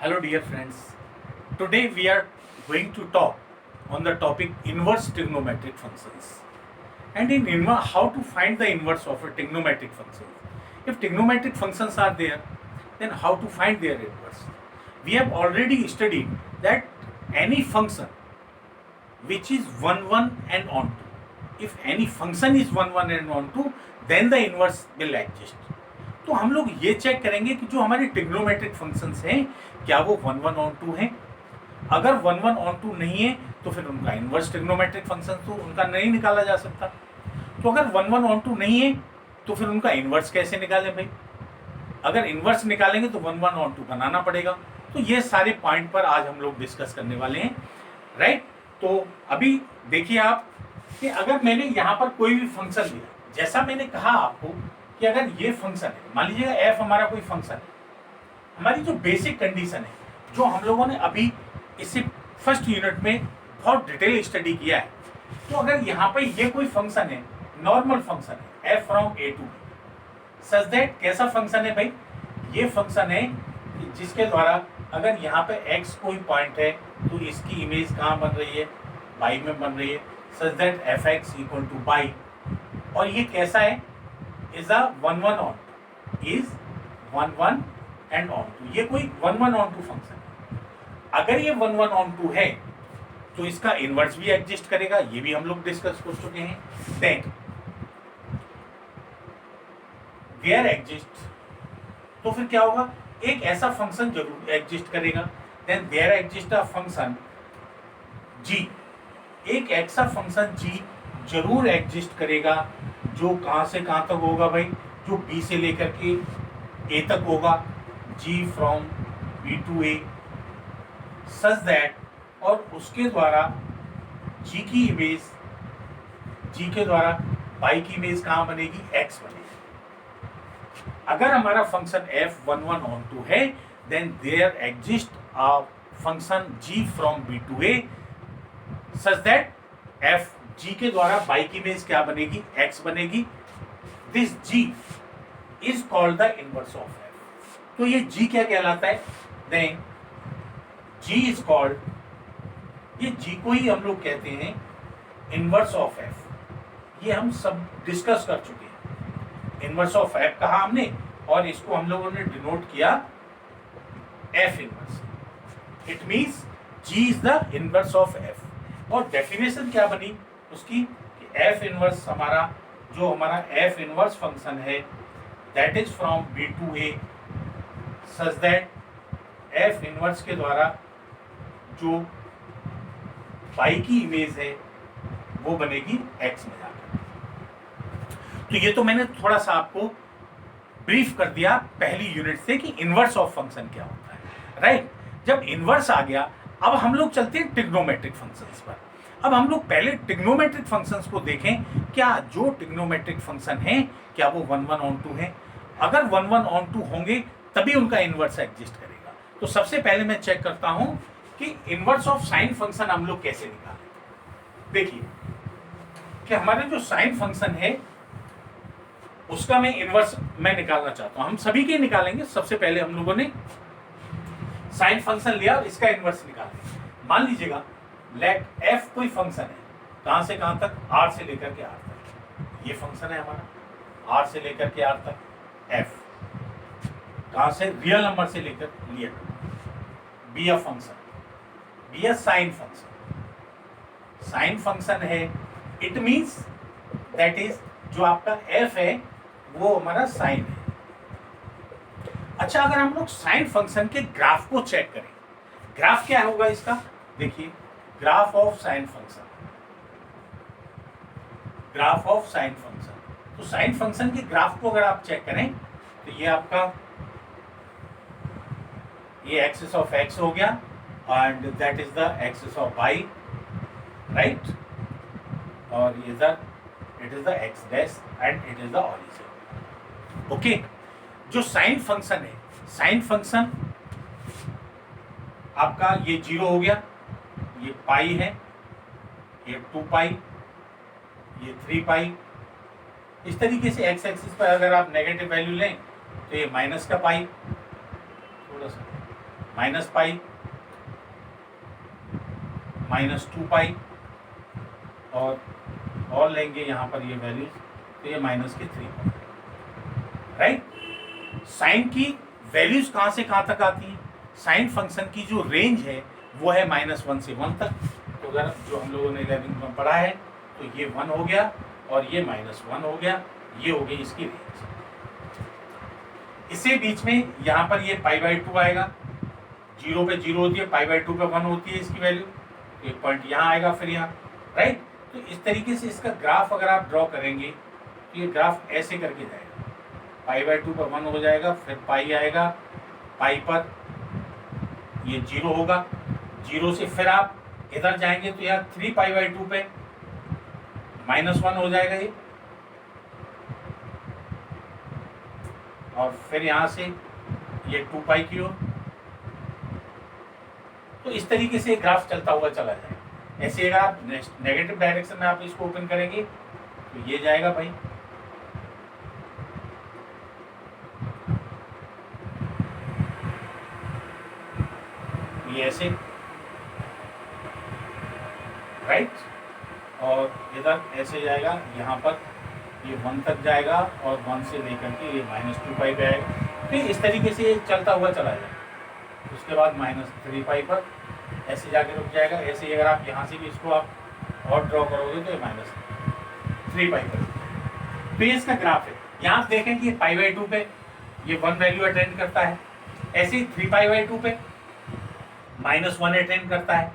Hello dear friends. Today we are going to talk on the topic inverse trigonometric functions. And in how to find the inverse of a trigonometric function. If trigonometric functions are there, then how to find their inverse? We have already studied that any function which is 1 1 and onto, if any function is 1 1 and onto, then the inverse will exist. तो हम लोग ये check करेंगे कि जो हमारे trigonometric functions हैं क्या वो 1 1 ऑन 2 हैं. अगर 1 1 ऑन 2 नहीं है तो फिर उनका इन्वर्स ट्रिग्नोमेट्रिक फंक्शन तो उनका नहीं निकाला जा सकता. तो अगर 1 1 ऑन 2 नहीं है तो फिर उनका इन्वर्स कैसे निकालें भाई? अगर इन्वर्स निकालेंगे तो 1 1 ऑन 2 बनाना पड़ेगा. तो ये सारे पॉइंट पर आज हम लोग डिस्कस करने वाले हैं, राइट. तो अभी देखिए आप कि अगर मैंने यहाँ पर कोई भी फंक्शन दिया, जैसा मैंने कहा आपको कि अगर ये फंक्शन है, मान लीजिएगा एफ हमारा कोई फंक्शन है, हमारी जो बेसिक कंडीशन है जो हम लोगों ने अभी इसे फर्स्ट यूनिट में बहुत डिटेल स्टडी किया है. तो अगर यहाँ पे ये कोई फंक्शन है, नॉर्मल फंक्शन है F from A to B, such that कैसा फंक्शन है भाई? ये फंक्शन है जिसके द्वारा अगर यहाँ पे एक्स कोई पॉइंट है तो इसकी इमेज कहाँ बन रही है? बाई में बन रही है, such that F X equal to Y. और ये कैसा है? Is a 1 1 onto, is 1 1 and onto. ये कोई 1 1 ऑन टू फंक्शन है. अगर ये 1 1 ऑन टू है तो इसका इनवर्स भी एग्जिस्ट करेगा, ये भी हम लोग डिस्कस कर चुके हैं. देन वेयर एग्जिस्ट, तो फिर क्या होगा? एक ऐसा फंक्शन जरूर एग्जिस्ट करेगा. Then there exist a function G, एक ऐसा फंक्शन जी जरूर एग्जिस्ट करेगा जो कहाँ से कहाँ तक होगा भाई? जो बी से लेकर के ए तक होगा, G from B to A, such that, और उसके द्वारा जी की इमेज, जी के द्वारा बाई की इमेज कहाँ बनेगी? एक्स बनेगी. अगर हमारा फंक्शन एफ 1 1 ऑन टू है, then there exist a function G from B to A, such that F G के द्वारा बाई की इमेज क्या बनेगी? एक्स बनेगी. This G is called the inverse of F. तो ये जी क्या कहलाता है? देन जी इज कॉल्ड, ये जी को ही हम लोग कहते हैं इनवर्स ऑफ एफ. ये हम सब डिस्कस कर चुके हैं. इनवर्स ऑफ एफ कहा हमने और इसको हम लोगों ने डिनोट किया F inverse. It means G is the inverse of F. और डेफिनेशन क्या बनी उसकी? एफ इनवर्स हमारा, जो हमारा एफ इनवर्स फंक्शन है, that is from B to A, such that F inverse के द्वारा जो बाई की इमेज है वो बनेगी एक्स में जाकर. तो ये तो मैंने थोड़ा सा आपको ब्रीफ कर दिया पहली यूनिट से कि इनवर्स ऑफ फंक्शन क्या होता है, राइट. जब इनवर्स आ गया, अब हम लोग चलते हैं ट्रिग्नोमेट्रिक फंक्शंस पर. अब हम लोग पहले ट्रिग्नोमेट्रिक फंक्शंस को देखें. क्या जो ट्रिग्नोमेट्रिक फंक्शन है क्या वो 1 1 ऑन टू है? अगर 1 1 ऑन टू होंगे तभी उनका इनवर्स एग्जिस्ट करेगा. तो सबसे पहले मैं चेक करता हूं कि इनवर्स ऑफ साइन फंक्शन हम लोग कैसे निकालें. देखिए कि हमारे जो साइन फंक्शन है उसका मैं इनवर्स मैं निकालना चाहता हूं. हम सभी के निकालेंगे. सबसे पहले हम लोगों ने साइन फंक्शन लिया और इसका इनवर्स निकालेंगे. मान लीजिएगा लेट एफ कोई फंक्शन है, कहां से कहां तक? आर से लेकर के आर तक. ये फंक्शन है हमारा आर से लेकर के आर तक. एफ कहां से? रियल नंबर से लेकर लिया. Be a function, be a sine function. Sine function है, इट मींस दैट इज जो आपका एफ है वो हमारा साइन है. अच्छा, अगर हम लोग साइन फंक्शन के ग्राफ को चेक करें, ग्राफ क्या होगा इसका? देखिए graph of sine function, graph of sine function. तो साइन फंक्शन के ग्राफ को अगर आप चेक करें तो ये आपका ये एक्सिस ऑफ एक्स हो गया and that is the axis of Y, right. और इधर it is the X dash and it is the origin. Okay. जो साइन फंक्शन है, साइन फंक्शन आपका ये 0 हो गया, ये पाई है, ये 2 पाई, ये 3 पाई. इस तरीके से एक्स एक्सिस पर अगर आप नेगेटिव वैल्यू लें तो ये माइनस का पाई, थोड़ा सा माइनस पाई, माइनस 2 पाई, और लेंगे यहाँ पर ये वैल्यूज, तो ये माइनस के 3 पाई, राइट। साइन की वैल्यूज कहाँ से कहाँ तक आती हैं? साइन फंक्शन की जो रेंज है वो है -1 से 1 तक। तो अगर जो हम लोगों ने 11 में पढ़ा है, तो ये 1 हो गया और ये -1 हो गया, ये हो गई इसकी रेंज। इसे बीच में यहाँ पर ये π/2 आएगा, 0 पे 0 होती है, π/2 पे 1 होती है इसकी वैल्यू, तो एक पॉइंट यहाँ आएगा, फिर यहाँ, राइट। तो इस तरीके से इसका ग्राफ अगर आप ड्रॉ करेंगे तो ये ग्राफ ऐसे करके जाएगा, π/2 पर 1 हो जाएगा, फिर पाई आएगा, पाई पर ये 0 होगा, 0 से फिर आप इधर जाएंगे तो यहाँ 3π/2 पे -1 हो जाएगा ये, और फिर यहाँ से ये 2 पाई की ओर। तो इस तरीके से ग्राफ चलता हुआ चला जाएगा। ऐसे अगर आप नेगेटिव डायरेक्शन में आप इसको ओपन करेंगे तो ये जाएगा भाई, ये ऐसे, राइट, और इधर ऐसे जाएगा, यहाँ पर ये 1 तक जाएगा और 1 से लेकर के ये -2 पाई पे आएगा। फिर इस तरीके से ये चलता हुआ चला जाएगा। उसके बाद -3 पाई पर ऐसे जाके रुक जाएगा। ऐसे ही अगर आप यहाँ से भी इसको आप और ड्रॉ करोगे तो ये -3 पाई पर, तो ये इसका ग्राफ है। यहाँ आप देखें कि ये π/2 पे ये 1 वैल्यू अटेंड करता है, ऐसे ही 3π/2 पे -1 अटेंड करता है,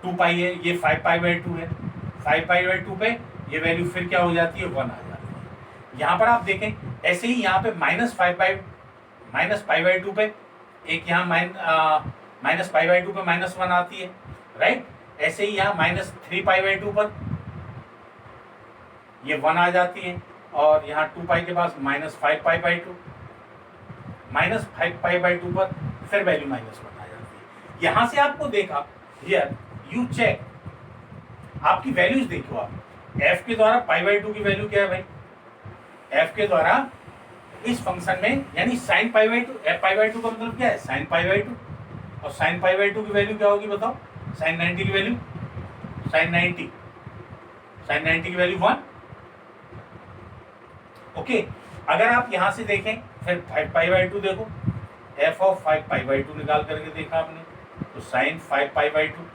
2 पाई है, ये 5π/2 है, 5π/2 पे ये वैल्यू फिर क्या हो जाती है, 1 आ जाती है। यहाँ पर आप देखें ऐसे ही यहाँ पे -π/2 पे एक यहाँ -π/2 पे -1 आती है, राइट। ऐसे ही यहाँ -3π/2 पर ये 1 आ जाती है, और यहाँ 2 पाई के पास -5π/2, -5π/2 पर फिर वैल्यू -1 आ जाती है। यहाँ से आपको देखा, हियर यू चेक, आपकी वैल्यूज देखो आप, f के द्वारा π/2 की वैल्यू क्या है भाई, f के द्वारा इस फंक्शन में, यानी sin π/2, π/2 का मतलब क्या है, sin π/2, और sin π/2 की वैल्यू क्या होगी बताओ, sin 90 की वैल्यू, sin 90 की वैल्यू 1, ओके। अगर आप यहां से देखें फिर 5π/2 देखो, f ऑफ 5π/2 निकाल करके देखा आपने, तो sin 5π/2,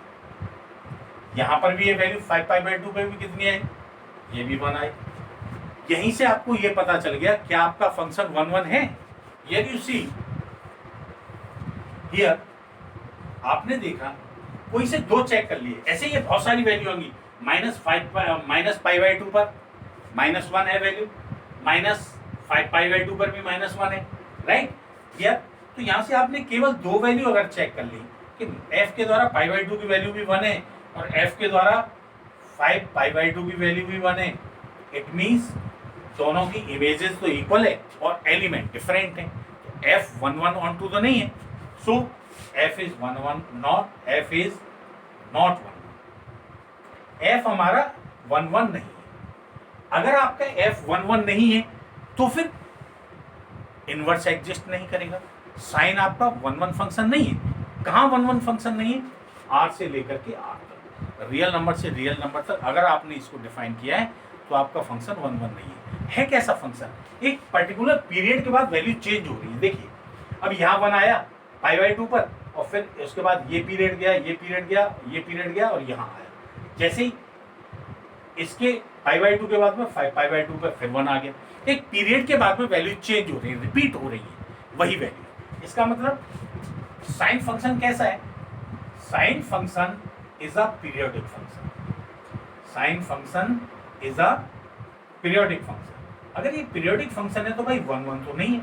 यहाँ पर भी ये वैल्यू 5π/2 पे भी कितनी आई, ये भी 1 आई। यहीं से आपको ये पता चल गया क्या आपका फंक्शन 1 1 है। यदि यू सी हियर, आपने देखा कोई से 2 चेक कर लिए, ऐसे ये बहुत सारी वैल्यू होंगी, -π/2 पर -1 है वैल्यू, -5π/2 पर भी -1 है, राइट। यार तो यहाँ से आपने केवल 2 वैल्यू अगर चेक कर ली कि f के द्वारा π/2 की वैल्यू भी 1 है और f के द्वारा 5π/2 की वैल्यू भी 1 है, इट मीन्स दोनों की इमेजेस तो इक्वल है और एलिमेंट डिफरेंट है, तो f 1 1 ऑन टू तो नहीं है, सो f is 1 1 not, f is not 1 1, f हमारा 1 1 नहीं है। अगर आपका f 1 1 नहीं है तो फिर इनवर्स एग्जिस्ट नहीं करेगा। साइन आपका 1 1 फंक्शन नहीं है। कहाँ 1 1 फंक्शन नहीं है, r से लेकर के r तक, रियल नंबर से रियल नंबर तक अगर आपने इसको डिफाइन किया है तो आपका फंक्शन 1 1 नहीं है। कैसा फंक्शन, एक पर्टिकुलर पीरियड के बाद वैल्यू चेंज हो रही है। देखिए अब यहाँ 1 आया π/2 पर, और फिर उसके बाद ये पीरियड गया, ये पीरियड गया, ये पीरियड गया, और यहाँ आया। जैसे ही इसके π/2 के बाद में 5π/2 पर फिर 1 आ गया। एक पीरियड के बाद में वैल्यू चेंज हो रही है, रिपीट हो रही है वही वैल्यू। इसका मतलब साइन फंक्शन कैसा है, sine function is a periodic function, sine function is a periodic function. अगर ये पीरियोडिक फंक्शन है तो भाई 1 1 तो नहीं है।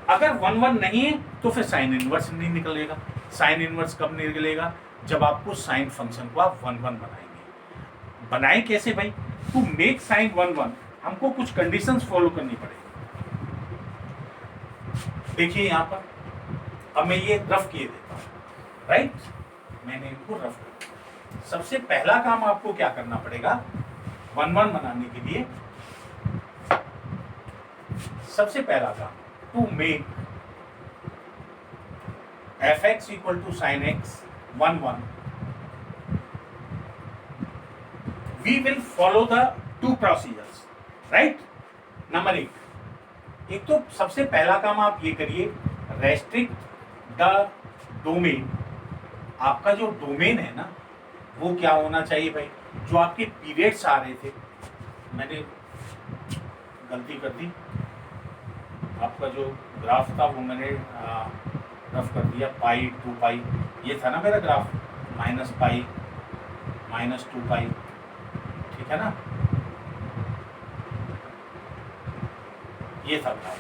अगर 1 1 नहीं है तो फिर साइन इनवर्स नहीं निकलेगा। साइन इनवर्स कब निकलेगा, जब आपको साइन फंक्शन को आप 1 1 बनाएंगे। बनाए कैसे भाई, टू मेक साइन 1 1 हमको कुछ कंडीशंस फॉलो करनी पड़ेगी। देखिए यहाँ पर अब मैं ये रफ किए देता हूँ, राइट, मैंने इनको रफ किया। सबसे पहला काम आपको क्या करना पड़ेगा 1 1 बनाने के लिए, सबसे पहला काम to make F X equal to sine X 1 1, we will follow the two procedures, right. Number एक तो सबसे पहला काम आप ये करिए, रेस्ट्रिक्ट द डोमेन। आपका जो डोमेन है ना वो क्या होना चाहिए भाई, जो आपके पीरियड्स आ रहे थे, मैंने गलती कर दी, आपका जो ग्राफ था वो मैंने रफ कर दिया, पाई 2 पाई ये था ना मेरा ग्राफ, माइनस पाई माइनस 2 पाई, ठीक है ना, ये था ग्राफ।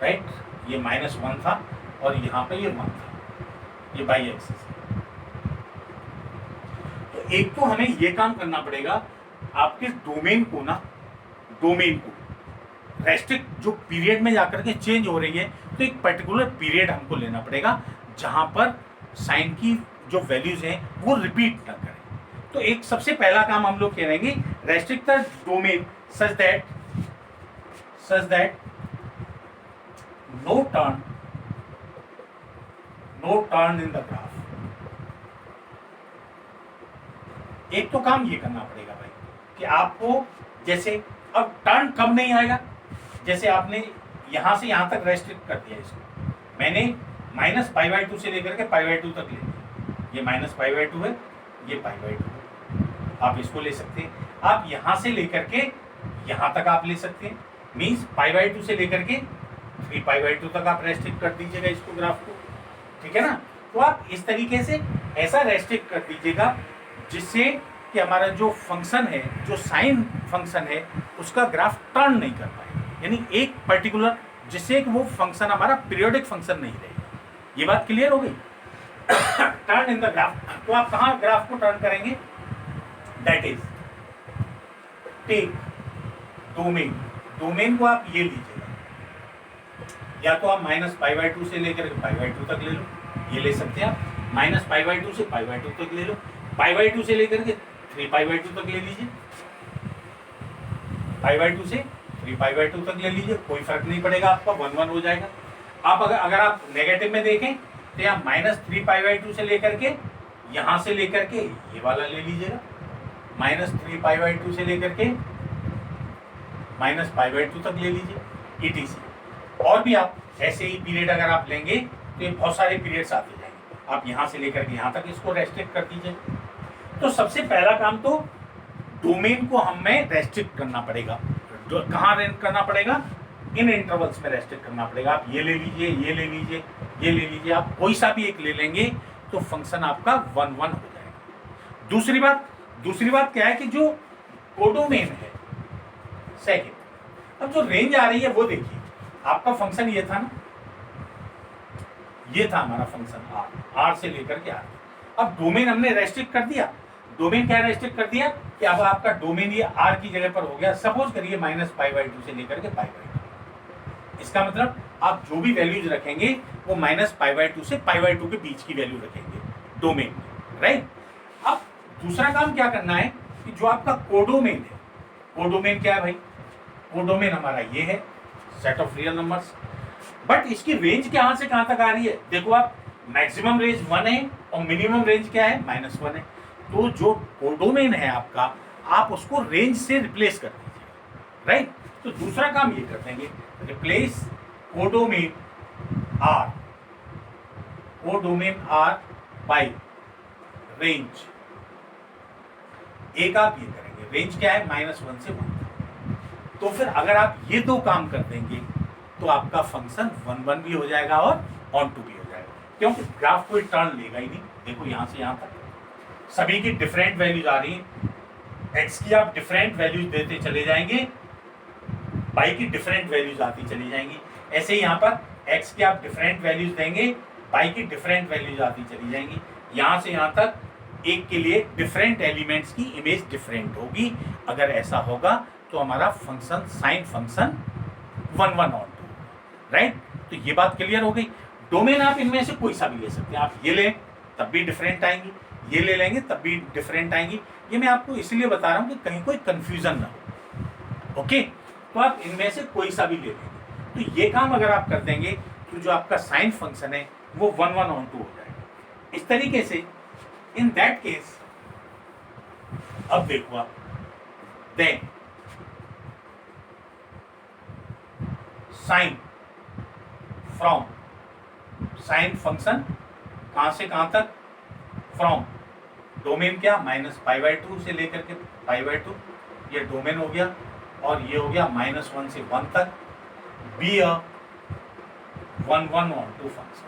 राइट, ये -1 था और यहाँ पे ये 1 था, ये बाई एक्सिस है। तो एक तो हमें ये काम करना पड़ेगा, आपके डोमेन को ना, डोमेन को रेस्ट्रिक्ट जो पीरियड में जाकर के चेंज हो रही है, तो एक पर्टिकुलर पीरियड हमको लेना पड़ेगा जहां पर साइन की जो वैल्यूज हैं वो रिपीट ना करें। तो एक सबसे पहला काम हम लोग करेंगे, restrict the domain such that no turn in the graph. एक तो काम ये करना पड़ेगा भाई कि आपको, जैसे अब टर्न कब नहीं आएगा, जैसे आपने यहां से यहां तक रेस्ट्रिक्ट कर दिया इसको, मैंने -π/2 से लेकर के π/2 तक ले लिया, ये -π/2 है, ये π/2 है, आप इसको ले सकते हैं। आप यहां से लेकर के यहां तक आप ले सकते हैं, मीन्स π/2 से लेकर के 3π/2 तक आप रेस्ट्रिक्ट कर दीजिएगा इसको, ग्राफ को, ठीक है ना। तो आप इस तरीके से ऐसा रेस्ट्रिक्ट कर दीजिएगा जिससे कि हमारा जो फंक्शन है, जो साइन फंक्शन है, उसका ग्राफ टर्न नहीं कर पाए, यानी एक पर्टिकुलर, जिससे कि वो फंक्शन हमारा पीरियोडिक फंक्शन नहीं रहेगा। ये बात क्लियर हो गई। टर्न इन द ग्राफ, तो आप कहाँ ग्राफ को टर्न करेंगे, दैट इज टेक डोमेन को आप ये लीजिएगा, या तो आप -π/2 से लेकर के π/2 तक ले लो, ये ले सकते हैं आप, -π/2 से π/2 तक ले लो, π/2 से लेकर के 3π/2 तक ले लीजिए, π/2 से 3π/2 तक ले लीजिए, कोई फर्क नहीं पड़ेगा, आपका 1 1 हो जाएगा। आप अगर आप नेगेटिव में देखें तो यहाँ -3π/2 से लेकर के यहाँ से लेकर के ये वाला ले लीजिएगा, -3π/2 से लेकर के -π/2 तक ले लीजिए, etc। और भी आप ऐसे ही पीरियड अगर आप लेंगे तो ये बहुत सारे पीरियड्स आते जाएंगे, आप यहाँ से लेकर के यहाँ तक इसको रेस्ट्रिक्ट कर दीजिए। तो सबसे पहला काम तो डोमेन को हमें रेस्ट्रिक्ट करना पड़ेगा। कहाँ करना पड़ेगा, इन इंटरवल्स में रेस्ट्रिक्ट करना पड़ेगा। आप ये ले लीजिए, ये ले लीजिए, ये ले लीजिए, आप कोई सा भी एक ले लेंगे तो फंक्शन आपका 1 1 हो जाएगा। दूसरी बात क्या है कि जो कोडोमेन है, सेकेंड, अब जो रेंज आ रही है वो देखिए, आपका फंक्शन ये था ना, ये था हमारा फंक्शन आर से लेकर के आर। अब डोमेन हमने रेस्ट्रिक्ट कर दिया, डोमेन क्या रेस्ट्रिक्ट कर दिया कि अब आपका डोमेन ये आर की जगह पर हो गया, सपोज करिए -π/2 से लेकर के π/2। इसका मतलब आप जो भी वैल्यूज रखेंगे वो -π/2 से π/2 के बीच की वैल्यू रखेंगे डोमेन में, राइट। अब दूसरा काम क्या करना है कि जो आपका कोडोमेन है, कोडोमेन क्या है भाई, कोडोमेन हमारा ये है, set of real numbers, but इसकी रेंज कहाँ से कहाँ तक आ रही है, देखो आप, मैक्सिमम रेंज 1 है और मिनिमम रेंज क्या है, -1 है। तो जो कोडोमेन है आपका, आप उसको रेंज से रिप्लेस कर दीजिए, राइट। तो दूसरा काम ये कर देंगे, replace codomain are by range. एक आप ये करेंगे, रेंज क्या है, -1 से 1। तो फिर अगर आप ये दो काम कर देंगे तो आपका फंक्शन 1 1 भी हो जाएगा और ऑन टू भी हो जाएगा, क्योंकि ग्राफ कोई टर्न लेगा ही नहीं। देखो यहाँ से यहाँ तक सभी की डिफरेंट वैल्यूज आ रही हैं, एक्स की आप डिफरेंट वैल्यूज देते चले जाएंगे, वाई की डिफरेंट वैल्यूज आती चली जाएंगी। ऐसे ही यहाँ पर एक्स की आप डिफरेंट वैल्यूज देंगे, वाई की डिफरेंट वैल्यूज आती चली जाएंगी। यहाँ से यहाँ तक एक के लिए डिफरेंट एलिमेंट्स की इमेज डिफरेंट होगी। अगर ऐसा होगा तो हमारा function, sine function 1 1 onto, right. तो ये बात क्लियर हो गई। डोमेन आप इनमें से कोई सा भी ले सकते हैं, आप ये लें तब भी डिफरेंट आएंगी, ये ले लेंगे तब भी डिफरेंट आएंगी। ये मैं आपको इसलिए बता रहा हूँ कि कहीं कोई कंफ्यूजन ना हो, ओके। तो आप इनमें से कोई सा भी ले लेंगे। तो ये काम अगर आप कर देंगे तो जो आपका साइन फंक्शन है वो 1 1 ऑन 2 हो जाएगा। इस तरीके से इन दैट केस अब देखो आप, then sine from, sine function कहां से कहां तक, फ्रॉम डोमेन क्या -π/2 से लेकर के π/2, ये डोमेन हो गया, और ये हो गया -1 से 1 तक, बी अ 1 1 ऑन 2 फंक्शन।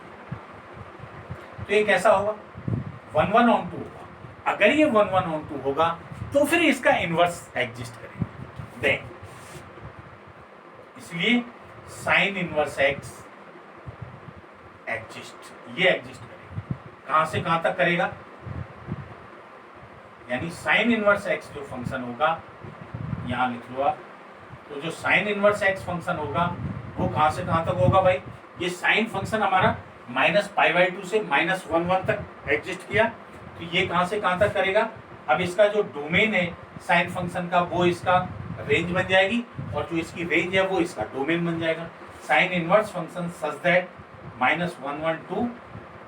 तो ये कैसा होगा, 1 1 ऑन 2 होगा। अगर ये 1 1 ऑन 2 होगा तो फिर इसका इनवर्स एग्जिस्ट करेगा, देन इसलिए साइन इनवर्स एक्स एग्जिस्ट, ये एग्जिस्ट करेगा। कहां से कहां तक करेगा, यानी साइन इनवर्स एक्स जो फंक्शन होगा, यहां लिख लो आप, तो जो साइन इनवर्स एक्स फंक्शन होगा वो कहां से कहां तक होगा भाई, ये साइन फंक्शन हमारा -π/2 से -1 1 तक एग्जिस्ट किया, तो ये कहां से कहां तक करेगा। अब इसका जो डोमेन है साइन फंक्शन का वो इसका रेंज बन जाएगी, और जो इसकी रेंज है वो इसका डोमेन बन जाएगा। Sine inverse function such that -1 1 2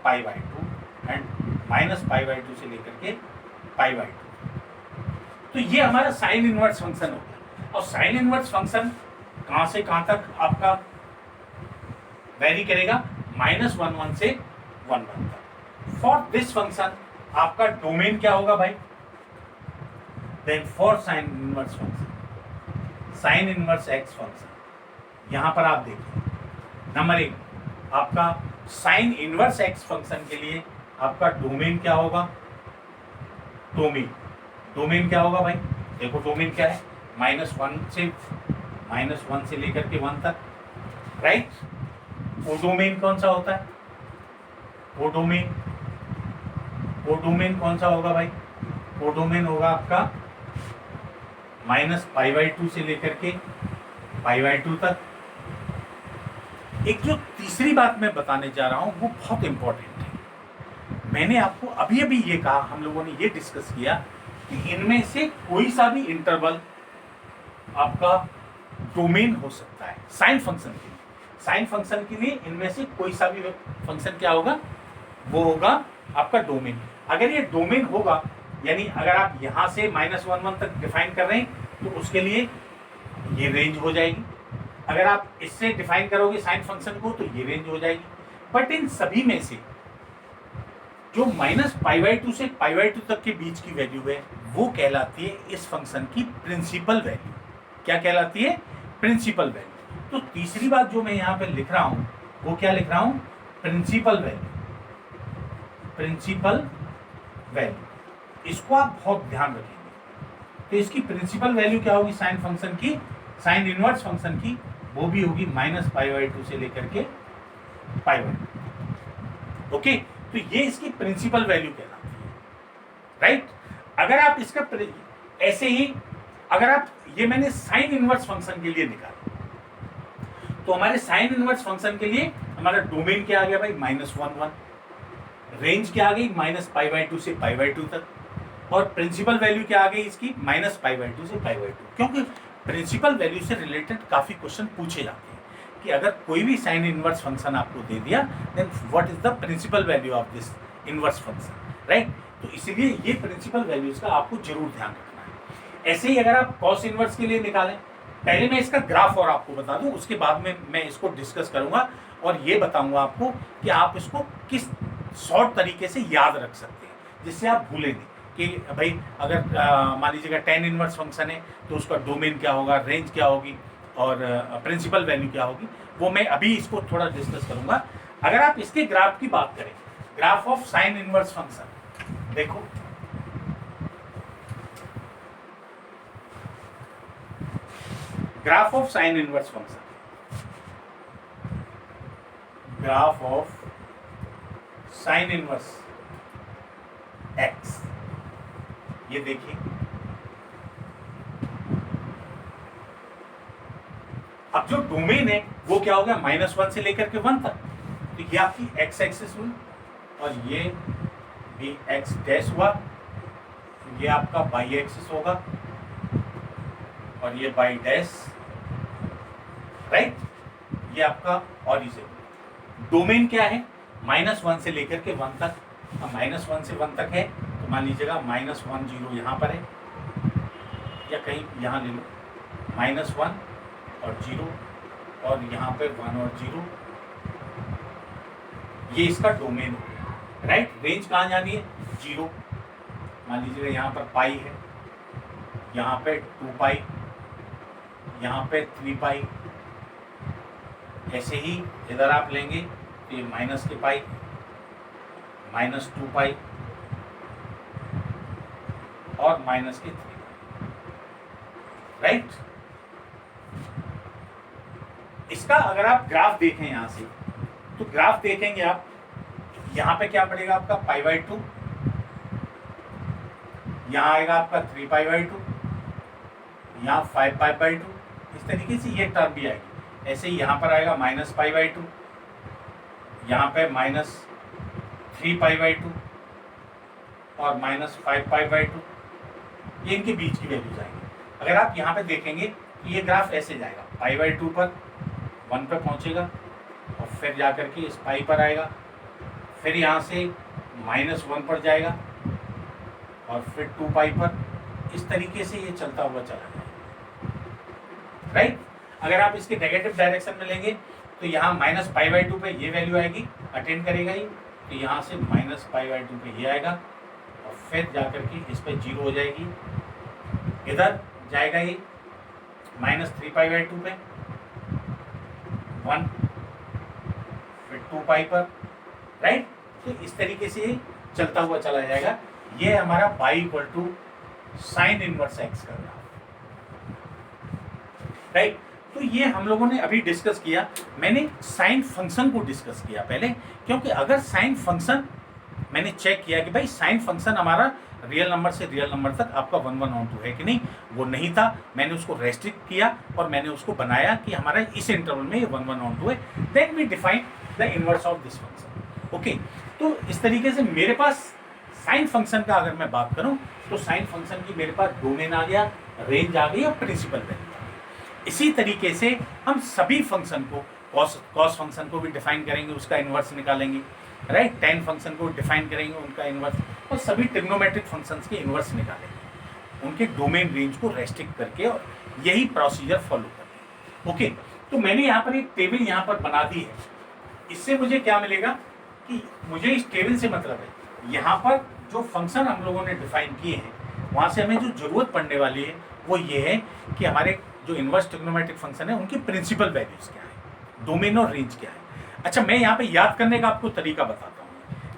π/2 and -π/2 से लेकर के π/2। तो ये हमारा साइन इनवर्स फंक्शन हो गया। और साइन इनवर्स फंक्शन कहां से कहां तक आपका वेरी करेगा, -1 1 से 1 1 तक। फॉर दिस फंक्शन आपका डोमेन क्या होगा भाई, then for sine inverse function, sine inverse x function, यहां पर आप देखिए नंबर 1 आपका साइन इनवर्स एक्स फंक्शन के लिए आपका डोमेन क्या होगा, डोमेन क्या होगा भाई, देखो डोमेन क्या है, -1 से लेकर के 1 तक, राइट। वो डोमेन कौन सा होता है, वो डोमेन कौन सा होगा भाई, वो डोमेन होगा आपका -π/2 से लेकर के π/2 तक। एक जो तीसरी बात मैं बताने जा रहा हूं वो बहुत इंपॉर्टेंट है। मैंने आपको अभी अभी ये कहा, हम लोगों ने ये डिस्कस किया कि इनमें से कोई सा भी इंटरवल आपका डोमेन हो सकता है साइन फंक्शन के लिए। साइन फंक्शन के लिए इनमें से कोई सा भी फंक्शन क्या होगा, वो होगा आपका डोमेन। अगर ये डोमेन होगा, यानी अगर आप यहां से -1 1 तक डिफाइन कर रहे हैं तो उसके लिए ये रेंज हो जाएगी। अगर आप इससे डिफाइन करोगे साइन फंक्शन को तो ये रेंज हो जाएगी। बट इन सभी में से जो -π/2 से π/2 तक के बीच की वैल्यू है वो कहलाती है इस फंक्शन की प्रिंसिपल वैल्यू। क्या कहलाती है, प्रिंसिपल वैल्यू। तो तीसरी बात जो मैं यहाँ पे लिख रहा हूं वो क्या लिख रहा हूं, प्रिंसिपल वैल्यू। प्रिंसिपल वैल्यू, इसको आप बहुत ध्यान रखेंगे। तो इसकी प्रिंसिपल वैल्यू क्या होगी साइन फंक्शन की, साइन इनवर्स फंक्शन की, वो भी होगी -π/2 से लेकर के π/2। ओके, तो ये इसकी प्रिंसिपल वैल्यू कहलाती है, राइट। अगर आप इसका ऐसे ही, अगर आप ये मैंने साइन इनवर्स फंक्शन के लिए निकाला, तो हमारे साइन इनवर्स फंक्शन के लिए हमारा डोमेन क्या आ गया भाई, -1 1, रेंज क्या आ गई -π/2 से π/2 तक, और प्रिंसिपल वैल्यू क्या आ गई इसकी -π/2 से π/2। क्योंकि प्रिंसिपल वैल्यू से रिलेटेड काफी क्वेश्चन पूछे जाते हैं कि अगर कोई भी साइन इनवर्स फंक्शन आपको दे दिया, then what is the principal value of this inverse function, right. तो इसीलिए ये प्रिंसिपल वैल्यूज का आपको जरूर ध्यान रखना है। ऐसे ही अगर आप कॉस इनवर्स के लिए निकालें, पहले मैं इसका ग्राफ और आपको बता दूं, उसके बाद में मैं इसको डिस्कस करूंगा और ये बताऊंगा आपको कि आप इसको किस शॉर्ट तरीके से याद रख सकते हैं जिससे आप भूलें नहीं कि भाई अगर मान लीजिएगा tan इनवर्स फंक्शन है तो उसका डोमेन क्या होगा, रेंज क्या होगी और प्रिंसिपल वैल्यू क्या होगी, वो मैं अभी इसको थोड़ा डिस्कस करूंगा। अगर आप इसके ग्राफ की बात करें, graph of sine inverse function, देखो graph of sine inverse function, graph of sine inverse x, ये देखिए अब जो डोमेन है वो क्या हो गया, -1 से लेकर के 1 तक। तो ये आपकी एक्स एक्सिस हुई और ये भी एक्स डैश हुआ, ये आपका वाई एक्सिस होगा और ये वाई डैश, राइट। ये आपका ऑरिजिन। डोमेन क्या है? -1 से लेकर के 1 तक। अब -1 से 1 तक है तो मान लीजिएगा -1 0 यहाँ पर है, या कहीं यहाँ ले लो, -1 और 0 और यहाँ पे 1 और 0, ये इसका डोमेन हो गया, राइट। रेंज कहाँ जानी है? 0। मान लीजिएगा यहाँ पर पाई है, यहाँ पे 2 पाई, यहाँ पे 3 पाई, ऐसे ही इधर आप लेंगे तो ये माइनस के पाई, -2 पाई और -3 पाई, राइट। इसका अगर आप ग्राफ देखें यहाँ से, तो ग्राफ देखेंगे आप, यहाँ पे क्या पड़ेगा आपका π/2, यहाँ आएगा आपका 3π/2, यहाँ 5π/2, इस तरीके से ये टर्म भी आएगी। ऐसे ही यहाँ पर आएगा -π/2, यहाँ पे -3π/2 और -5π/2, ये इनके बीच की वैल्यूज आएंगी। अगर आप यहाँ पे देखेंगे तो ये ग्राफ ऐसे जाएगा, π/2 पर 1 पे पहुँचेगा और फिर जाकर के इस पाई पर आएगा, फिर यहाँ से -1 पर जाएगा और फिर 2 पाई पर, इस तरीके से ये चलता हुआ चला जाएगा, राइट। अगर आप इसके नेगेटिव डायरेक्शन में लेंगे तो यहाँ -π/2 पे ये वैल्यू आएगी, अटेंड करेगा ये, तो यहाँ से -π/2 पे ये आएगा और फिर जाकर के इस पे 0 हो जाएगी, इधर जाएगा ये -3π/2 पे 1, फिर 2 पाई पर, राइट। तो इस तरीके से चलता हुआ चला जाएगा। ये हमारा पाई = sin इनवर्स x का ग्राफ, राइट। तो ये हम लोगों ने अभी डिस्कस किया। मैंने साइन फंक्शन को डिस्कस किया पहले, क्योंकि अगर साइन फंक्शन, मैंने चेक किया कि भाई साइन फंक्शन हमारा रियल नंबर से रियल नंबर तक आपका 1 1 2 है कि नहीं, वो नहीं था। मैंने उसको रेस्ट्रिक्ट किया और मैंने उसको बनाया कि हमारा इस इंटरवल में ये 1 1 2 है। Then we define the inverse of this function. Okay, तो इस तरीके से मेरे पास साइन फंक्शन का अगर मैं बात करूं तो साइन फंक्शन की मेरे पास डोमेन आ गया, रेंज आ गई और प्रिंसिपल वैल्यू आ गई। इसी तरीके से हम सभी फंक्शन को, कॉस फंक्शन को भी डिफाइन करेंगे, उसका इनवर्स निकालेंगे, राइट। टेन फंक्शन को डिफाइन करेंगे, उनका इनवर्स, और सभी ट्रिग्नोमेट्रिक फंक्शंस के इनवर्स निकालेंगे, उनके डोमेन रेंज को रेस्ट्रिक्ट करके, और यही प्रोसीजर फॉलो करके। ओके, तो मैंने यहाँ पर एक टेबल यहाँ पर बना दी है। इससे मुझे क्या मिलेगा कि मुझे इस टेबल से मतलब है, यहाँ पर जो फंक्शन हम लोगों ने डिफाइन किए हैं वहाँ से हमें जो जरूरत पड़ने वाली है वो ये है कि हमारे जो इनवर्स ट्रिग्नोमेट्रिक फंक्शन है उनकी प्रिंसिपल वैल्यूज क्या है, डोमेन और रेंज क्या है। अच्छा, मैं यहाँ पे याद करने का आपको तरीका बताता हूँ।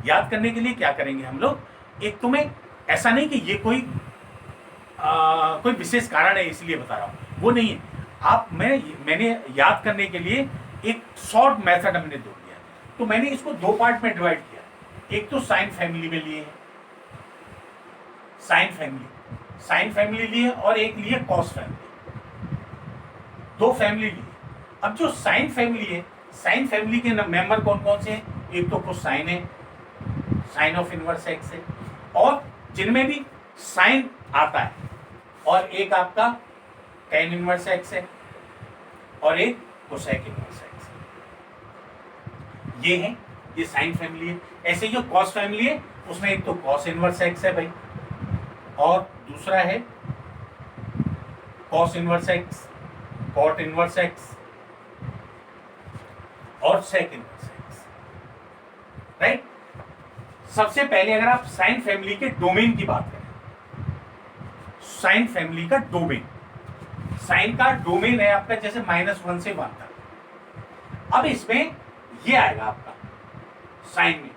याद करने के लिए क्या करेंगे हम लोग, एक तो मैं ऐसा नहीं कि ये कोई विशेष कारण है इसलिए बता रहा हूँ, वो नहीं है। मैंने याद करने के लिए एक शॉर्ट मेथड हमने दो दिया, तो मैंने इसको 2 पार्ट में डिवाइड किया। एक तो साइन फैमिली में लिए है, साइन फैमिली लिए, और एक लिए कॉस फैमिली, 2 फैमिली लिए। अब जो साइन फैमिली है, साइन फैमिली के मेंबर कौन कौन से हैं? एक तो कोसाइन है, साइन ऑफ इनवर्स एक्स है, और जिनमें भी साइन आता है, और एक आपका टेन इनवर्स एक्स है, और एक कोसेक इनवर्स एक्स है। ये है, ये साइन फैमिली है। ऐसे जो कॉस फैमिली है उसमें एक तो कॉस इनवर्स एक्स है भाई, और दूसरा है cos inverse x, cot inverse x और सेक इनवर्स एक्स, राइट। सबसे पहले अगर आप साइन फैमिली के डोमेन की बात करें, साइन फैमिली का डोमेन, साइन का डोमेन है आपका जैसे -1 से 1 तक। अब इसमें ये आएगा आपका साइन में,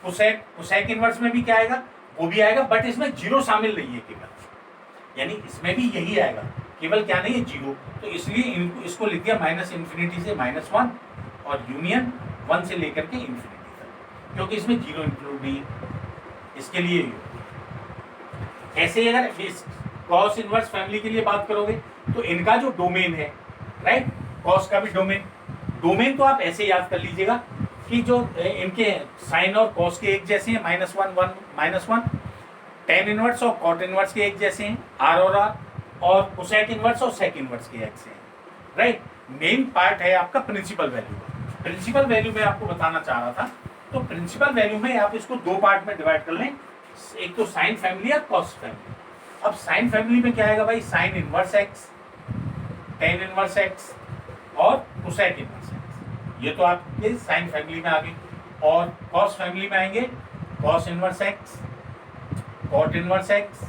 कोसेक इनवर्स में भी क्या आएगा, वो भी आएगा, बट इसमें 0 शामिल नहीं है केवल, यानी इसमें भी यही आएगा, केवल क्या नहीं है 0। तो इसलिए इसको लिख दिया -∞ से -1 और यूनियन 1 से लेकर के इन्फिनिटी तक, क्योंकि इसमें 0 इंक्लूड नहीं है, इसके लिए। ऐसे ही अगर कॉस इनवर्स फैमिली के लिए बात करोगे तो इनका जो डोमेन है, राइट, कॉस का भी डोमेन तो आप ऐसे याद कर लीजिएगा कि जो इनके साइन और कॉस के एक जैसे हैं, -1 -1, टेन इनवर्स और कॉट इनवर्स के एक जैसे हैं, आर और कोसेक इनवर्स और सेक इनवर्स के एक से हैं। राइट। मेन पार्ट है आपका प्रिंसिपल वैल्यू। प्रिंसिपल वैल्यू में आपको बताना चाह रहा था, तो प्रिंसिपल वैल्यू में आप इसको दो पार्ट में डिवाइड कर लें, एक तो साइन फैमिली या कॉस फैमिली। अब साइन फैमिली में क्या आएगा भाई, sine inverse x, tan inverse x और कोसेक इनवर्स एक्स, ये तो आपके साइन फैमिली में आ गए। और कॉस फैमिली में आएंगे cos inverse x, cot inverse x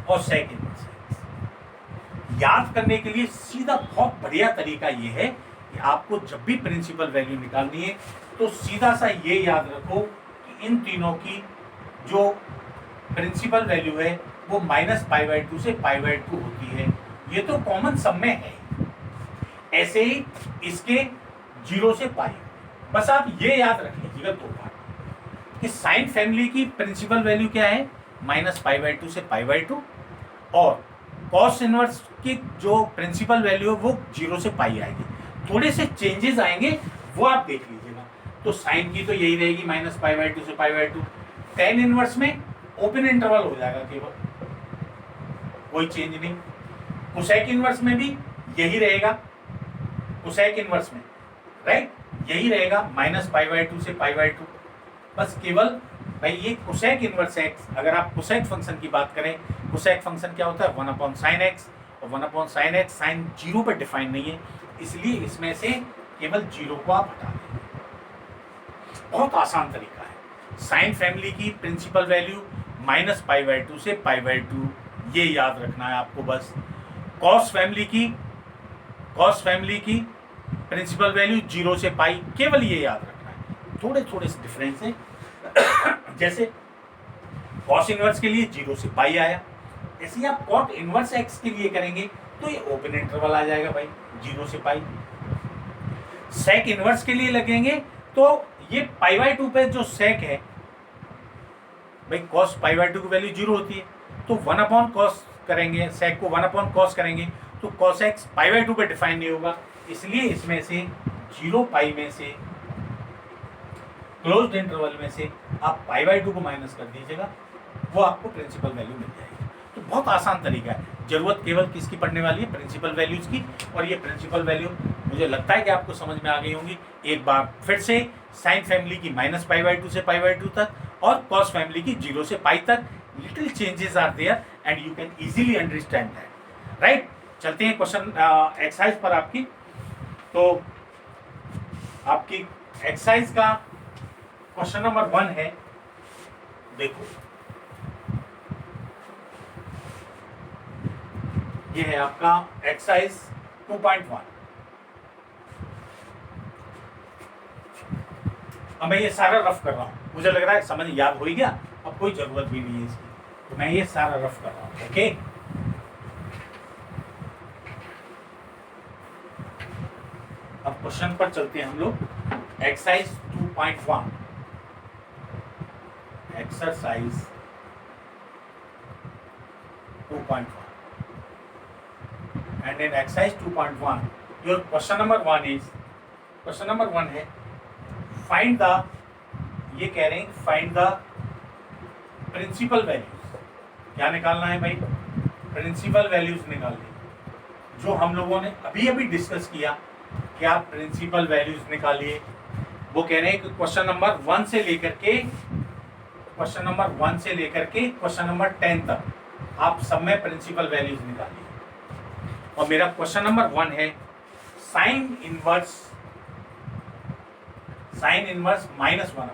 और सेक इनवर्स एक्स। याद करने के लिए सीधा बहुत बढ़िया तरीका ये है कि आपको जब भी प्रिंसिपल वैल्यू निकालनी है तो सीधा सा ये याद रखो कि इन तीनों की जो प्रिंसिपल वैल्यू है वो -π/2 से π/2 होती है। ये तो कॉमन सम में है। ऐसे ही इसके 0 से पाई, बस आप ये याद रख लीजिएगा दो बार कि साइन फैमिली की प्रिंसिपल वैल्यू क्या है, -π/2 से π/2, और कॉस इनवर्स की जो प्रिंसिपल वैल्यू है वो 0 से पाई आएगी। थोड़े से चेंजेस आएंगे वो आप देख लीजिएगा। तो साइन की तो यही रहेगी -π/2 से π/2। टेन इनवर्स में ओपन इंटरवल हो जाएगा केवल, कोई चेंज नहीं। कोसेक इनवर्स में भी यही रहेगा, कोसेक इनवर्स में राइट यही रहेगा -π/2 से π/2। बस केवल भाई ये कोसेक इनवर्स एक्स, अगर आप कोसेक फंक्शन की बात करें, कोसेक फंक्शन क्या होता है 1/sin x, और 1/sin x साइन 0 पर डिफाइन नहीं है, इसलिए इसमें से केवल 0 को आप हटा देंगे। बहुत आसान तरीका है। साइन फैमिली की प्रिंसिपल वैल्यू -π/2 से π/2, ये याद रखना है आपको बस। कॉस फैमिली की प्रिंसिपल वैल्यू 0 से पाई, केवल ये याद रखना है। थोड़े थोड़े से डिफरेंस है जैसे कॉस इनवर्स के लिए 0 से पाई आया, ऐसे ही आप कॉट इनवर्स एक्स के लिए करेंगे तो ये ओपन इंटरवल आ जाएगा भाई 0 से पाई। सेक इनवर्स के लिए लगेंगे तो ये π/2 पे जो सेक है भाई, कॉस π/2 की वैल्यू 0 होती है, तो 1/cos करेंगे, सेक को 1/cos करेंगे तो cos x π/2 पे डिफाइन नहीं होगा, इसलिए इसमें से 0 पाई में से क्लोज्ड इंटरवल में से आप π/2 को माइनस कर दीजिएगा, वो आपको प्रिंसिपल वैल्यू मिल जाएगी। तो बहुत आसान तरीका है, जरूरत केवल किसकी पड़ने वाली है, प्रिंसिपल वैल्यूज की। और ये प्रिंसिपल वैल्यू मुझे लगता है कि आपको समझ में आ गई होंगी। एक बार फिर से, साइन फैमिली की -π/2 से π/2 तक और कॉस फैमिली की 0 से पाई तक, little changes are there and you can easily understand that, right. चलते हैं क्वेश्चन एक्सरसाइज पर आपकी। तो आपकी एक्सरसाइज का क्वेश्चन नंबर 1 है, देखो ये है आपका एक्सरसाइज 2.1। अब मैं ये सारा रफ कर रहा हूँ, मुझे लग रहा है समझ याद हो ही गया, अब कोई जरूरत भी नहीं है इसकी, तो मैं ये सारा रफ कर रहा हूँ। ओके, अब क्वेश्चन पर चलते हैं हम लोग। Exercise 2.1, exercise 2.1, and in exercise 2.1 your question number 1 is, question number 1 है find the, ये कह रहे हैं find the principal values। क्या निकालना है भाई, प्रिंसिपल वैल्यूज निकालनी, जो हम लोगों ने अभी अभी डिस्कस किया कि आप प्रिंसिपल वैल्यूज निकालिए। वो कह रहे हैं कि क्वेश्चन नंबर 1 से लेकर के क्वेश्चन नंबर 10 तक आप सब में प्रिंसिपल वैल्यूज निकालिए। और मेरा क्वेश्चन नंबर 1 है साइन इनवर्स -1/,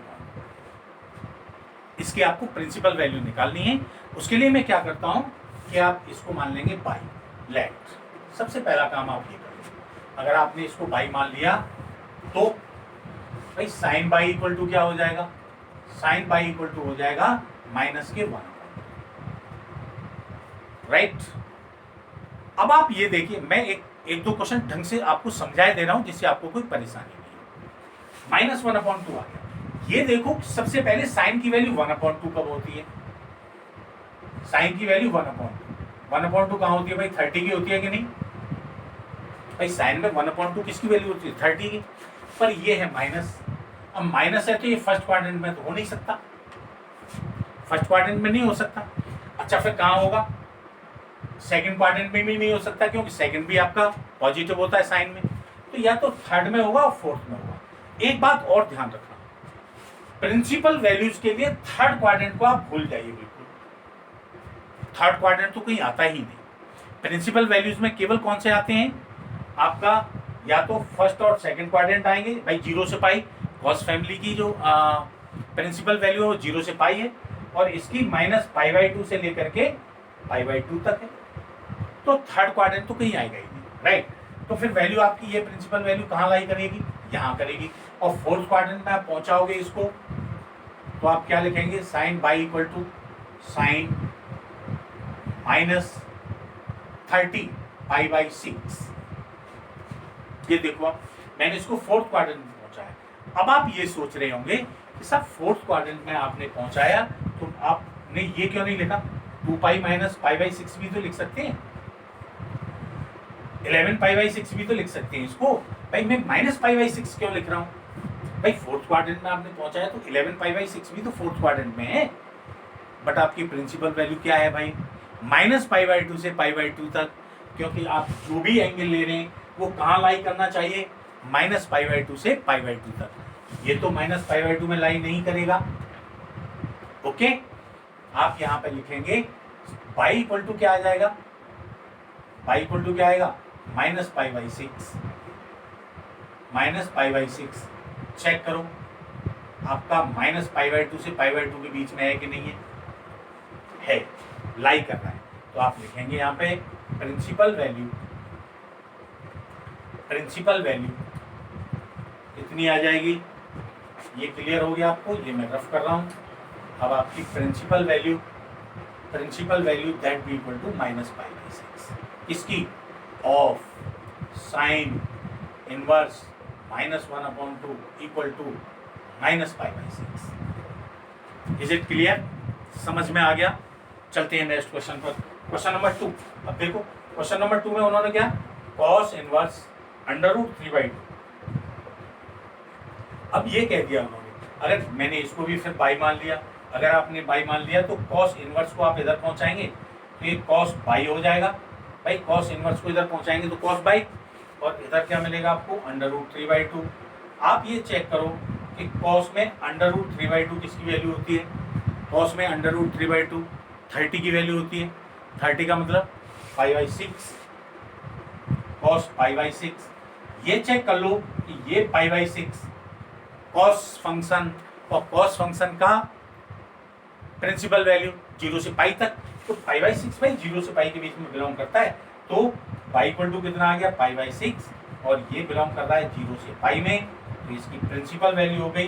इसकी आपको प्रिंसिपल वैल्यू निकालनी है। उसके लिए मैं क्या करता हूं कि आप इसको मान लेंगे बाई, लेट। सबसे पहला काम आप ये करें, अगर आपने इसको बाई मान लिया तो भाई साइन बाई इक्वल टू क्या हो जाएगा, साइन बाई इक्वल टू हो जाएगा -1, राइट। अब आप ये देखिए, मैं एक दो क्वेश्चन ढंग से आपको समझाए दे रहा हूं जिससे आपको कोई परेशानी नहीं है। -1/2 आ गया, ये देखो सबसे पहले साइन की वैल्यू 1/2 कब होती है, साइन की वैल्यू 1/2 कहाँ होती है भाई, 30 की होती है कि नहीं भाई। साइन में 1/2 किसकी वैल्यू होती है, 30 की, पर ये है माइनस। अब माइनस है तो ये फर्स्ट क्वाड्रेंट में तो हो नहीं सकता, फर्स्ट क्वाड्रेंट में नहीं हो सकता। अच्छा फिर कहाँ होगा, सेकंड क्वाड्रेंट में भी नहीं हो सकता, क्योंकि सेकंड भी आपका पॉजिटिव होता है साइन में, तो या तो थर्ड में होगा और फोर्थ में होगा। एक बात और ध्यान रखना, प्रिंसिपल वैल्यूज के लिए थर्ड क्वाड्रेंट को आप भूल जाइए बिल्कुल। थर्ड क्वाड्रेंट तो कहीं आता ही नहीं। प्रिंसिपल वैल्यूज में केवल कौन से आते हैं आपका, या तो फर्स्ट और सेकंड क्वाड्रेंट आएंगे भाई, 0 से पाई। कॉस फैमिली की जो प्रिंसिपल वैल्यू है वो 0 से पाई है, और इसकी -π/2 से लेकर के π/2 तक है। तो थर्ड क्वाड्रेंट तो कहीं आएगा ही नहीं, राइट। तो फिर वैल्यू आपकी ये प्रिंसिपल वैल्यू कहाँ लाई करेगी, यहाँ करेगी। और फोर्थ क्वाड्रेंट में आप पहुंचाओगे इसको, तो आप क्या लिखेंगे, sine y equal to sine -30 π/6। ये देखो आप, मैंने इसको फोर्थ क्वाड्रेंट में पहुंचाया। अब आप ये सोच रहे होंगे कि सब फोर्थ क्वाड्रेंट में आपने पहुंचाया, तो आपने ये क्यों नहीं लिखा, 2π - π/6 भी तो लिख सकते हैं, 11 π/6 भी तो लिख सकते हैं इसको। भाई मैं -π/6 क्यों लिख रहा हूँ, भाई फोर्थ क्वाड्रेंट में आपने पहुंचाया तो 11 π/6 भी तो फोर्थ क्वाड्रेंट में है। बट आपकी प्रिंसिपल वैल्यू क्या है भाई, -π/2 से π/2 तक, क्योंकि आप जो भी एंगल ले रहे हैं वो कहाँ लाई करना चाहिए, -π/2 से π/2 तक। ये तो -π/2 में लाई नहीं करेगा। ओके, आप यहाँ पे लिखेंगे बाई इक्वल टू क्या आ जाएगा, बाई इक्वल टू क्या आएगा, -π/6। -π/6 चेक करो आपका -π/2 से π/2 के बीच में है कि नहीं है, लाई कर रहा है। तो आप लिखेंगे यहाँ पे प्रिंसिपल वैल्यू कितनी आ जाएगी, ये क्लियर हो गया आपको, ये मैं रफ कर रहा हूँ। अब आपकी principal value that be equal to -π/6, इसकी of sine inverse -1/2 equal to -π/6। Is it clear, समझ में आ गया। चलते हैं नेक्स्ट क्वेश्चन पर, क्वेश्चन नंबर 2। अब देखो क्वेश्चन नंबर 2 में उन्होंने क्या, cos इनवर्स √3/2। अब ये कह दिया उन्होंने, अगर मैंने इसको भी फिर बाई मान लिया, अगर आपने बाई मान लिया तो cos इनवर्स को आप इधर पहुंचाएंगे तो ये cos बाई हो जाएगा। भाई cos इनवर्स को इधर पहुंचाएंगे तो cos बाई, और इधर क्या मिलेगा आपको, √3/2। आप ये चेक करो कि cos में √3/2 किसकी वैल्यू होती है, cos में √3/2 30 की वैल्यू होती है। 30 का मतलब π/6, cos π/6। ये चेक कर लो कि ये π/6 cos फंक्शन, और cos फंक्शन का प्रिंसिपल वैल्यू 0 से पाई तक, तो π/6 भाई 0 से पाई के बीच में बिलोंग करता है, तो पाई इक्वल टू कितना आ गया, π/6, और ये बिलोंग कर रहा है 0 से पाई में, तो इसकी प्रिंसिपल वैल्यू हो गई,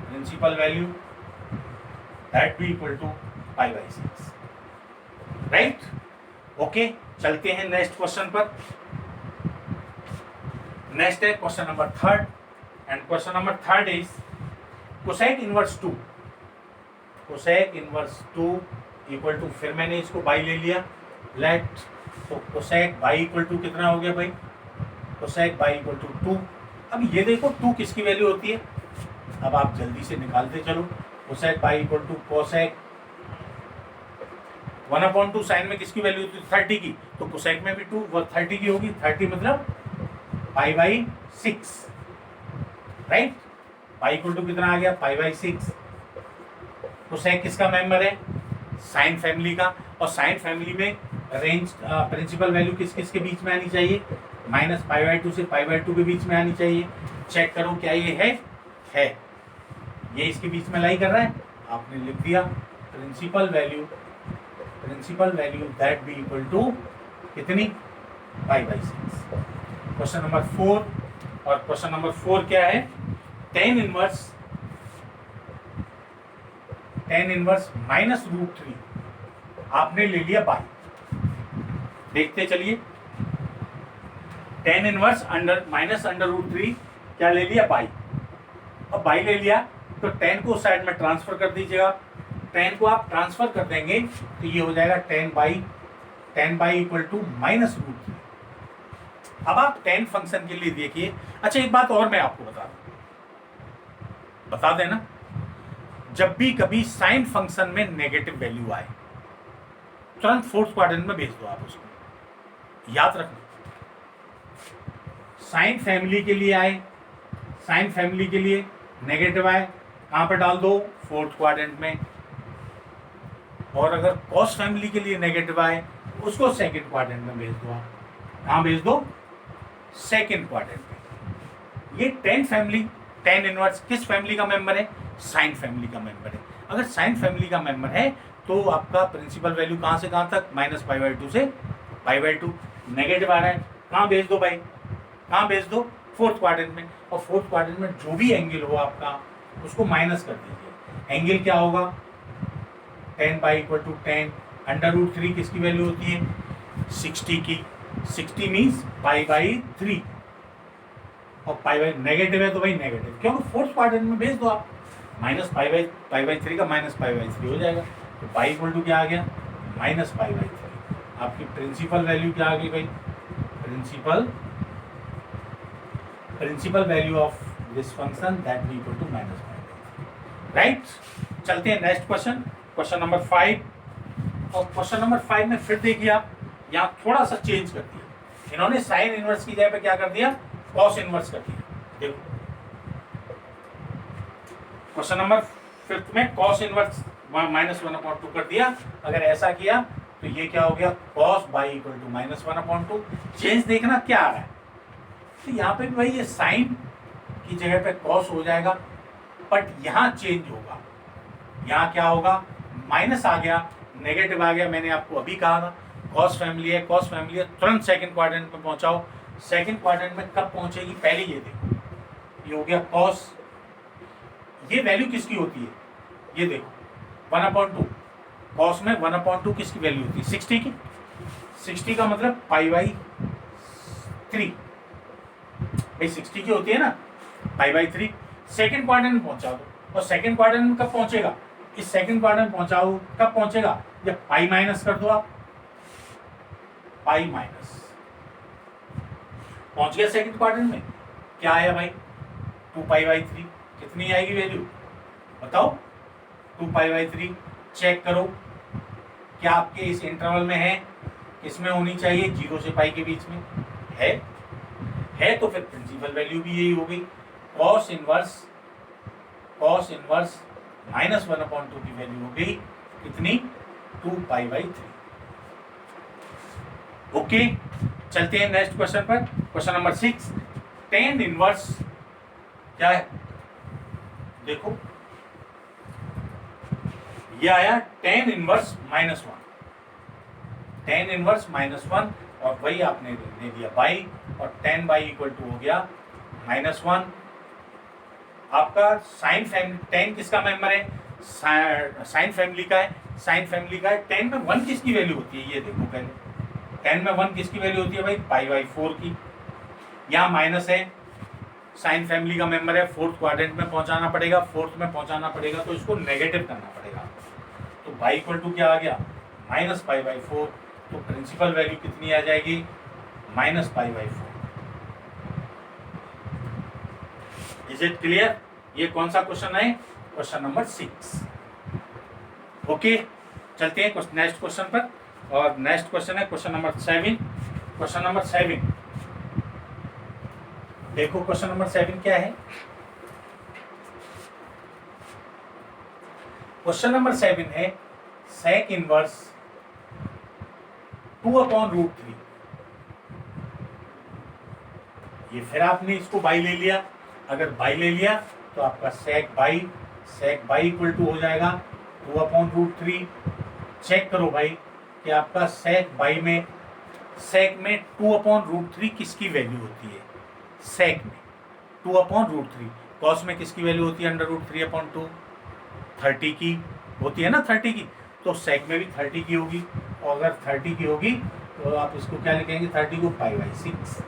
principal value that be equal to π/6, right. Okay, चलते हैं नेक्स्ट क्वेश्चन पर। नेक्स्ट है question number 3, and question number 3 is cosec inverse 2। Cosec inverse 2 equal to, फिर मैंने इसको बाई ले लिया, लेट, तो कोसेक बाई इक्वल टू कितना हो गया भाई, कोसेक बाई इक्वल टू 2। अब ये देखो 2 किसकी वैल्यू होती है, अब आप जल्दी से निकालते चलो। Cosec y equal to cosec 1/2 sine में किसकी वैल्यू होती है, 30 की, तो कोसेक में भी 2 30 की होगी। 30 मतलब π/6, राइट। पाई इक्वल टू कितना आ गया, π/6। कोसेक किसका मेंबर है, साइन फैमिली का, और साइन फैमिली में रेंज प्रिंसिपल वैल्यू किस किस के बीच में आनी चाहिए, -π/2 से π/2 के बीच में आनी चाहिए। चेक करो क्या ये है, ये इसके बीच में लाई कर रहा है, आपने लिख दिया principal value that be equal to कितनी, π/6। क्वेश्चन नंबर 4, और क्वेश्चन नंबर 4 क्या है, tan इनवर्स -√3 आपने ले लिया बाई। देखते चलिए, tan इनवर्स -√3 क्या ले लिया, बाई। अब बाई ले लिया तो tan को उस साइड में ट्रांसफर कर दीजिएगा। tan को आप ट्रांसफर कर देंगे तो ये हो जाएगा tan बाई इक्वल टू -√3। अब आप tan फंक्शन के लिए देखिए। अच्छा, एक बात और मैं आपको बता देना, जब भी कभी साइन फंक्शन में नेगेटिव वैल्यू आए, तुरंत फोर्थ क्वाड्रेंट में भेज दो आप उसको। याद रखना, साइन फैमिली के लिए आए, साइन फैमिली के लिए नेगेटिव आए, कहाँ पे डाल दो, फोर्थ क्वाड्रेंट में। और अगर कॉस फैमिली के लिए नेगेटिव आए उसको सेकंड क्वाड्रेंट में भेज दो आप। कहाँ भेज दो, सेकंड क्वाड्रेंट में। ये टेन फैमिली, टेन इनवर्स किस फैमिली का मेंबर है, साइन फैमिली का मेंबर है। अगर साइन फैमिली का मेंबर है तो आपका प्रिंसिपल वैल्यू कहाँ से कहाँ तक, -π/2 से π/2। नेगेटिव आ रहा है, कहाँ भेज दो भाई, कहाँ भेज दो, फोर्थ क्वाड्रेंट में। और फोर्थ क्वाड्रेंट में जो भी एंगल हो आपका उसको माइनस कर दीजिए। एंगल क्या होगा, 10π = 10, √3 किसकी वैल्यू होती है, 60 की। 60 मीन्स π/3, और नेगेटिव है तो भाई नेगेटिव, क्योंकि फोर्थ क्वाड्रेंट में भेज दो आप। -π/3 का -π/3 हो जाएगा, तो π क्या आ गया, -π/3। आपकी प्रिंसिपल वैल्यू क्या आ गई भाई, principal value of this function that भी इक्वल टू -π/3। राइट, चलते हैं नेक्स्ट क्वेश्चन, क्वेश्चन नंबर 5। और क्वेश्चन नंबर 5 में फिर देखिए आप यहाँ थोड़ा सा चेंज कर दिया इन्होंने, साइन इनवर्स की जगह पे क्या कर दिया, कॉस इनवर्स कर दिया। देखो क्वेश्चन नंबर 5 में कॉस इनवर्स -1/2 कर दिया। अगर ऐसा किया तो ये क्या हो गया, cos y equal to -1/2। Change देखना क्या आ रहा है, तो यहाँ पे भी भाई ये साइन की जगह पे cos हो जाएगा, बट यहाँ चेंज होगा। यहाँ क्या होगा, माइनस आ गया, नेगेटिव आ गया। मैंने आपको अभी कहा था cos फैमिली है, cos फैमिली है, तुरंत सेकंड क्वाड्रेंट में पहुंचाओ। सेकंड क्वाड्रेंट में कब पहुंचेगी, पहले ये देखो, ये हो गया cos। ये वैल्यू किसकी होती है, ये देखो 1/2। कॉस में 1/2 किसकी वैल्यू होती है, 60 की। 60 का मतलब π/3 भाई 60 की होती है ना, π/3। सेकंड क्वाड्रेंट में पहुंचा दो, और सेकंड क्वाड्रेंट में कब पहुंचेगा, इस सेकंड क्वाड्रेंट में पहुंचाओ, कब पहुंचेगा, जब पाई माइनस कर दो आप, पाई माइनस पहुंच गया सेकंड क्वाड्रेंट में। क्या आया भाई, 2π/3। कितनी आएगी वैल्यू बताओ, 2π/3। चेक करो क्या आपके इस इंटरवल में है, किसमें होनी चाहिए, 0 से पाई के बीच में है तो फिर प्रिंसिपल वैल्यू भी यही हो गई। cos इनवर्स -1/2 की वैल्यू हो गई कितनी, 2π/3। ओके, चलते हैं नेक्स्ट क्वेश्चन पर, क्वेश्चन नंबर 6। tan इनवर्स क्या है, देखो ये आया tan इनवर्स -1, tan इनवर्स -1, और वही आपने दे दिया बाई, और tan बाई इक्वल टू हो गया -1। आपका साइन फैमिली, tan किसका मेंबर है, साइन फैमिली का है, साइन फैमिली का है। tan में 1 किसकी वैल्यू होती है, ये देखो पहले, tan में 1 किसकी वैल्यू होती है भाई, π/4 की। यहाँ माइनस है, साइन फैमिली का मेंबर है, फोर्थ क्वाड्रेंट में पहुंचाना पड़ेगा, फोर्थ में पहुंचाना पड़ेगा तो इसको नेगेटिव करना पड़ेगा। तो बाई इक्वल टू क्या आ गया, -π/4। तो प्रिंसिपल वैल्यू कितनी आ जाएगी, -π/4। इज इट क्लियर, ये कौन सा क्वेश्चन है, क्वेश्चन नंबर 6। ओके, चलते हैं नेक्स्ट क्वेश्चन पर, और नेक्स्ट क्वेश्चन है क्वेश्चन नंबर 7। क्वेश्चन नंबर 7 देखो, क्वेश्चन नंबर 7 क्या है, क्वेश्चन नंबर 7 है sec इनवर्स 2/√3। ये फिर आपने इसको बाई ले लिया, अगर बाई ले लिया तो आपका sec बाई इक्वल टू हो जाएगा 2/√3। चेक करो भाई कि आपका sec में 2/√3 किसकी वैल्यू होती है, sec में 2/√3। cos में किसकी वैल्यू होती है, √3/2, 30 की होती है ना, 30 की। तो sec में भी 30 की होगी, और अगर 30 की होगी तो आप इसको क्या लिखेंगे, 30 को π/6।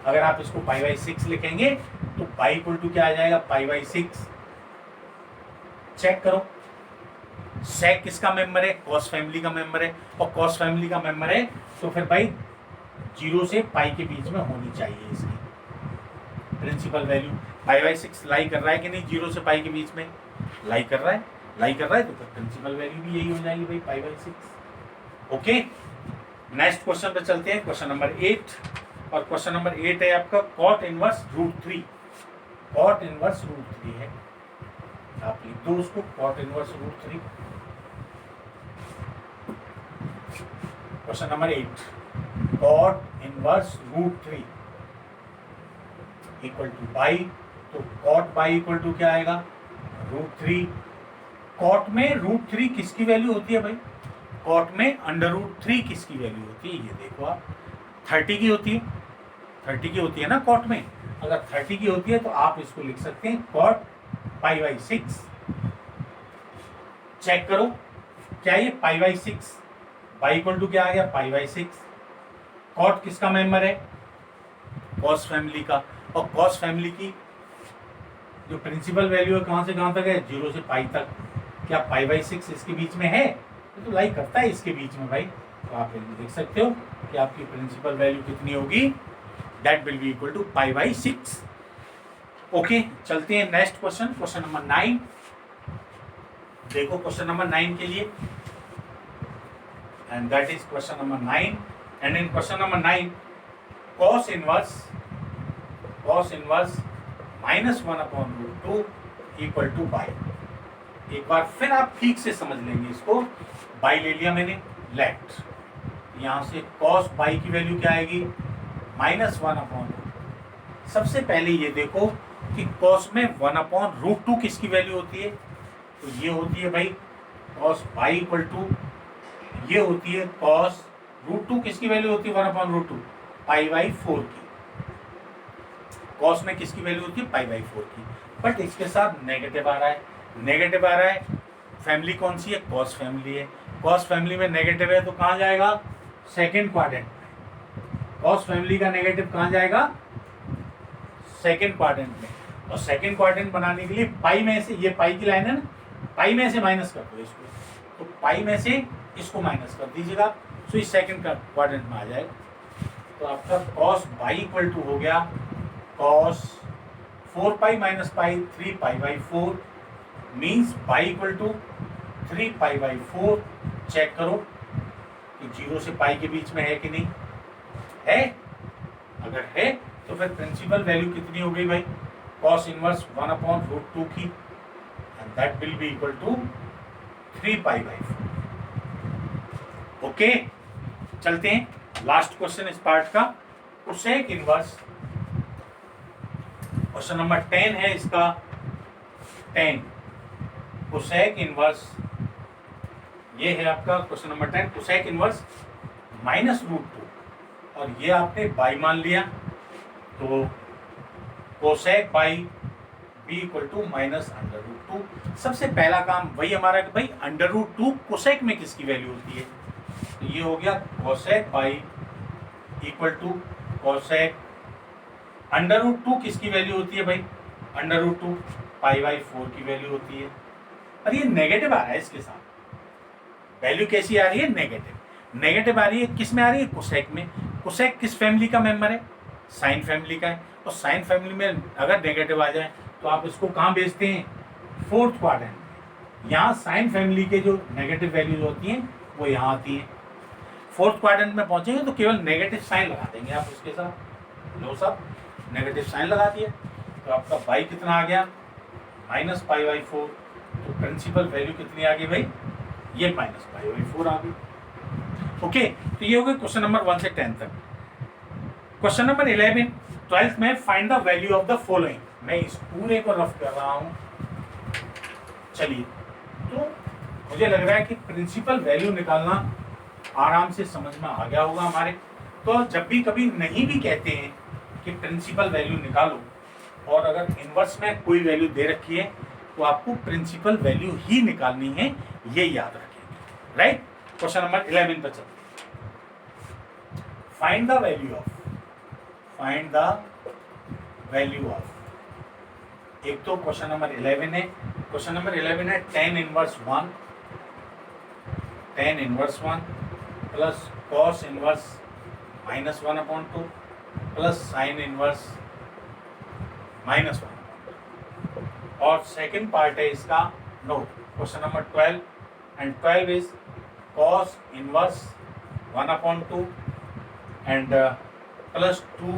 अगर आप इसको π/6 लिखेंगे तो पाई इक्वल टू क्या आ जाएगा, π/6। चेक करो, sec किसका मेंबर है, cos फैमिली का मेंबर है, और cos फैमिली का मेंबर है तो फिर भाई 0 से पाई के बीच में होनी चाहिए इसकी प्रिंसिपल वैल्यू। π/6 लाई कर रहा है कि नहीं, 0 से पाई के बीच में लाई कर रहा है तो फिर प्रिंसिपल वैल्यू भी यही हो जाएगी भाई, π/6। ओके, नेक्स्ट क्वेश्चन पे चलते हैं, क्वेश्चन नंबर 8। और क्वेश्चन नंबर 8 है आपका cot inverse root 3। Cot inverse root 3 है, आप लिख दो उसको, cot inverse root 3। Question number 8, cot inverse root 3 equal to y. तो कॉट बाई इक्वल टू क्या आएगा, रूट 3। कॉट में रूट 3 किसकी वैल्यू होती है भाई, कॉट में अंडर रूट 3 किसकी वैल्यू होती है, ये देखो आप, 30 की होती है, 30 की होती है ना कॉट में। अगर 30 की होती है तो आप इसको लिख सकते हैं कॉट पाई बाई 6। चेक करो क्या ये pi by 6 y equal to क्या आ गया, पाई बाई 6। कॉट किसका मेंबर है, कॉस फैमिली का। और कॉस फैमिली की जो प्रिंसिपल वैल्यू है कहां से कहां तक है, 0 से पाई तक। क्या पाई बाई 6 इसके बीच में है, तो लाइक करता है इसके बीच में भाई। तो आप देख सकते हो कि आपकी प्रिंसिपल वैल्यू कितनी होगी, that will be equal to pi by 6। Okay, चलते हैं नेक्स्ट क्वेश्चन, क्वेश्चन नंबर 9। देखो क्वेश्चन नंबर 9 के लिए, and that is question number 9। And in question number 9 cos inverse -1/√2 equal to by. एक बार फिर आप ठीक से समझ लेंगे इसको, बाई ले लिया मैंने, लेफ्ट, यहां से cos बाई की वैल्यू क्या आएगी, -1/√2। सबसे पहले ये देखो कि cos में 1/√2 किसकी वैल्यू होती है, तो ये होती है भाई cos बाई इक्वल टू, ये होती है cos √2 किसकी वैल्यू होती है 1/√2, पाई बाई 4 की। कॉस में किसकी वैल्यू होती है, पाई बाई 4 की। बट इसके साथ नेगेटिव आ रहा है, नेगेटिव आ रहा है। फैमिली कौन सी है, कॉस फैमिली है। कॉस फैमिली में नेगेटिव है तो कहाँ जाएगा, सेकंड क्वाड्रेंट में। कॉस फैमिली का नेगेटिव कहाँ जाएगा, सेकंड क्वाड्रेंट में। और सेकंड क्वाड्रेंट बनाने के लिए पाई में से, ये पाई की लाइन है ना, पाई में से माइनस कर दो इसको, तो पाई में से इसको माइनस कर दीजिएगा, तो इस सेकंड क्वाड्रेंट में आ जाएगा। तो आपका कॉस बाई इक्वल टू हो गया cos 4 pi minus pi 3 pi by 4 means pi equal to 3 pi by 4। Check करो कि 0 से पाई के बीच में है कि नहीं है, अगर है तो फिर प्रिंसिपल वैल्यू कितनी हो गई भाई, cos इनवर्स 1/√2 की, and that will be equal to 3 pi by 4। Okay, चलते हैं लास्ट क्वेश्चन इस पार्ट का, कोसेक इनवर्स। क्वेश्चन नंबर 10 है इसका, 10 कोसेक इनवर्स, ये है आपका क्वेश्चन नंबर 10, कोसेक इनवर्स -√2, और ये आपने बाई मान लिया, तो cosec y be equal to -√2। सबसे पहला काम वही हमारा कि भाई √2 कोसेक में किसकी वैल्यू होती है, तो ये हो गया cosec y equal to cosec, √2 किसकी वैल्यू होती है भाई, √2 पाई बाई 4 की वैल्यू होती है। और ये नेगेटिव आ रहा है, इसके साथ वैल्यू कैसी आ रही है, नेगेटिव। नेगेटिव आ रही है किस में आ रही है, कोसेक में। कोसेक किस फैमिली का मेंबर है, साइन फैमिली का है। और साइन फैमिली में अगर नेगेटिव आ जाए तो आप इसको कहाँ भेजते हैं, फोर्थ क्वाड्रेंट में। यहाँ साइन फैमिली के जो नेगेटिव वैल्यूज होती हैं वो यहाँ आती हैं। फोर्थ क्वाड्रेंट में पहुंचेंगे तो केवल नेगेटिव साइन लगा देंगे आप उसके साथ, लो सब नेगेटिव साइन लगा दिए, तो आपका बाई कितना आ गया, -पाई/4। तो प्रिंसिपल वैल्यू कितनी आ गई भाई, ये -पाई/4 आ गई। ओके, तो ये हो गए क्वेश्चन नंबर 1 से 10 तक। क्वेश्चन नंबर 11 12th में find the value of the following. मैं इस पूरे को रफ कर रहा हूं, चलिए। तो मुझे लग रहा है कि प्रिंसिपल वैल्यू निकालना आराम से समझ में आ गया होगा हमारे। तो जब भी कभी नहीं भी कहते हैं कि प्रिंसिपल वैल्यू निकालो, और अगर इनवर्स में कोई वैल्यू दे रखी है तो आपको प्रिंसिपल वैल्यू ही निकालनी है, ये याद रखेंगे, राइट। क्वेश्चन नंबर 11 पर चलते हैं। Find the value of, find the value of, एक तो क्वेश्चन नंबर 11 है, क्वेश्चन नंबर 11 है tan inverse 1, tan inverse 1 plus cos inverse -1/2 plus sine inverse -1। और सेकंड पार्ट है इसका, no, question number 12, and 12 is cos inverse 1/2 and +2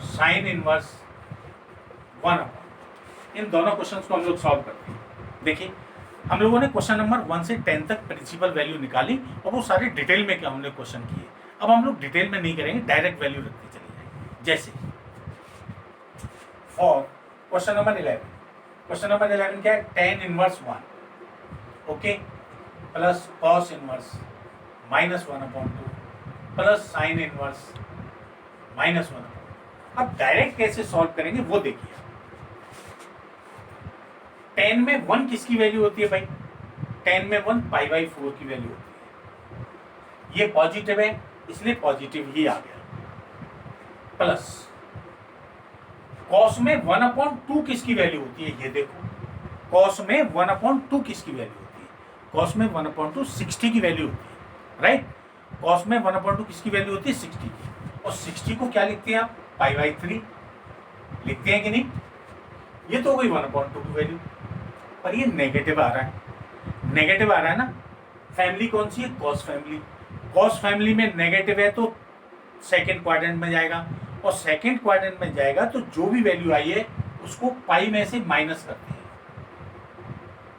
sine inverse 1/2। इन दोनों questions को हम लोग सॉल्व करते हैं। देखिए हम लोगों ने क्वेश्चन नंबर 1 से 10 तक प्रिंसिपल वैल्यू निकाली और वो सारे डिटेल में क्या हमने क्वेश्चन किए। अब हम लोग डिटेल में नहीं करेंगे, डायरेक्ट वैल्यू रखते चले जाएंगे। जैसे for question number 11, question number 11 क्या है, tan inverse 1 okay plus cos inverse -1/2 plus sine inverse -1/2। अब डायरेक्ट कैसे सॉल्व करेंगे वो देखिए। tan में 1 किसकी वैल्यू होती है भाई, tan में 1 π/4 की वैल्यू होती है। ये पॉजिटिव है इसलिए पॉजिटिव ही आ गया, प्लस cos में 1/2 किसकी वैल्यू होती है, ये देखो cos में 1/2 किसकी वैल्यू होती है, cos में 1/2 60 की वैल्यू होती है, राइट। cos में 1/2 किसकी वैल्यू होती है, 60 की। और 60 को क्या लिखते हैं आप, π/3 लिखते हैं कि नहीं। ये तो हो गई 1/2 की वैल्यू, पर ये नेगेटिव आ रहा है, नेगेटिव आ रहा है ना। फैमिली कौन सी है, कॉस फैमिली। कॉस फैमिली में नेगेटिव है तो सेकेंड क्वाड्रेंट में जाएगा, और सेकेंड क्वाड्रेंट में जाएगा तो जो भी वैल्यू आई है उसको पाई में से माइनस करते हैं।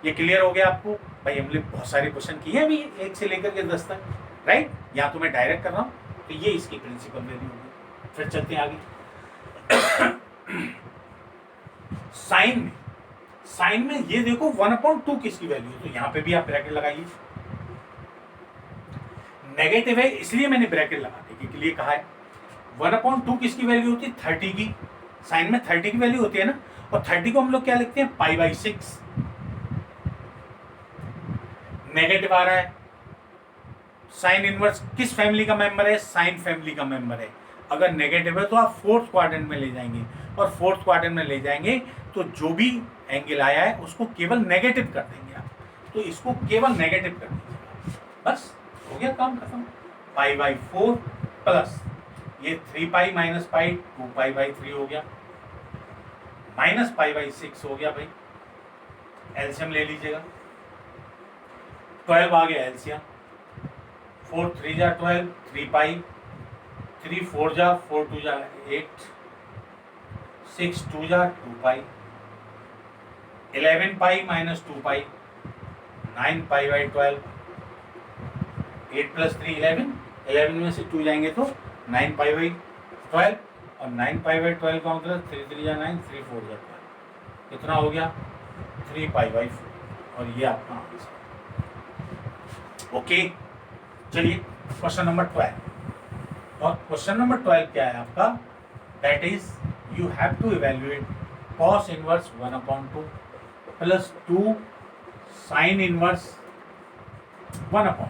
ये क्लियर हो गया आपको भाई। हमने बहुत सारे क्वेश्चन किए अभी 1 से लेकर के 10 तक, राइट। यहाँ तो मैं डायरेक्ट कर रहा हूँ, तो ये इसकी प्रिंसिपल वैल्यू होगी। फिर चलते हैं आगे। साइन में, साइन में ये देखो 1/2 किसकी वैल्यू है, तो यहाँ पे भी आप ब्रैकेट लगाइए। नेगेटिव है इसलिए मैंने ब्रैकेट लगाने के लिए कहा है। 1/2 किसकी वैल्यू होती है, 30 की। साइन में 30 की वैल्यू होती है ना, और 30 को हम लोग क्या लिखते हैं, π/6। नेगेटिव आ रहा है। साइन इनवर्स किस फैमिली का मेंबर है, साइन फैमिली का मेंबर है। अगर नेगेटिव है तो आप फोर्थ क्वाड्रेंट में ले जाएंगे, और फोर्थ क्वाड्रेंट में ले जाएंगे तो जो भी एंगल आया है उसको केवल नेगेटिव कर देंगे आप, तो इसको केवल नेगेटिव कर दीजिए, बस हो गया काम खत्म। π/4 प्लस ये 3π - π 2π/3 हो गया, माइनस π/6 हो गया भाई। एलसीएम ले लीजिएगा, 12 आ गया एलसीएम। 4 3 जा 12, 3π, 3 4 जा 4 2 जा 8, 6 2 जा 2π, 11π - 2π 9π/12, 8 + 3 11, 11 में से 2 जाएंगे तो 9π/12, और 9π/12 का मतलब 3 3 जा 9, 3 4 जा 12, कितना हो गया 3π/4, और ये आपका आंसर। ओके चलिए क्वेश्चन नंबर 12, और क्वेश्चन नंबर 12 क्या है आपका, that is you have to evaluate cos inverse 1/2 plus 2 sine inverse 1/2।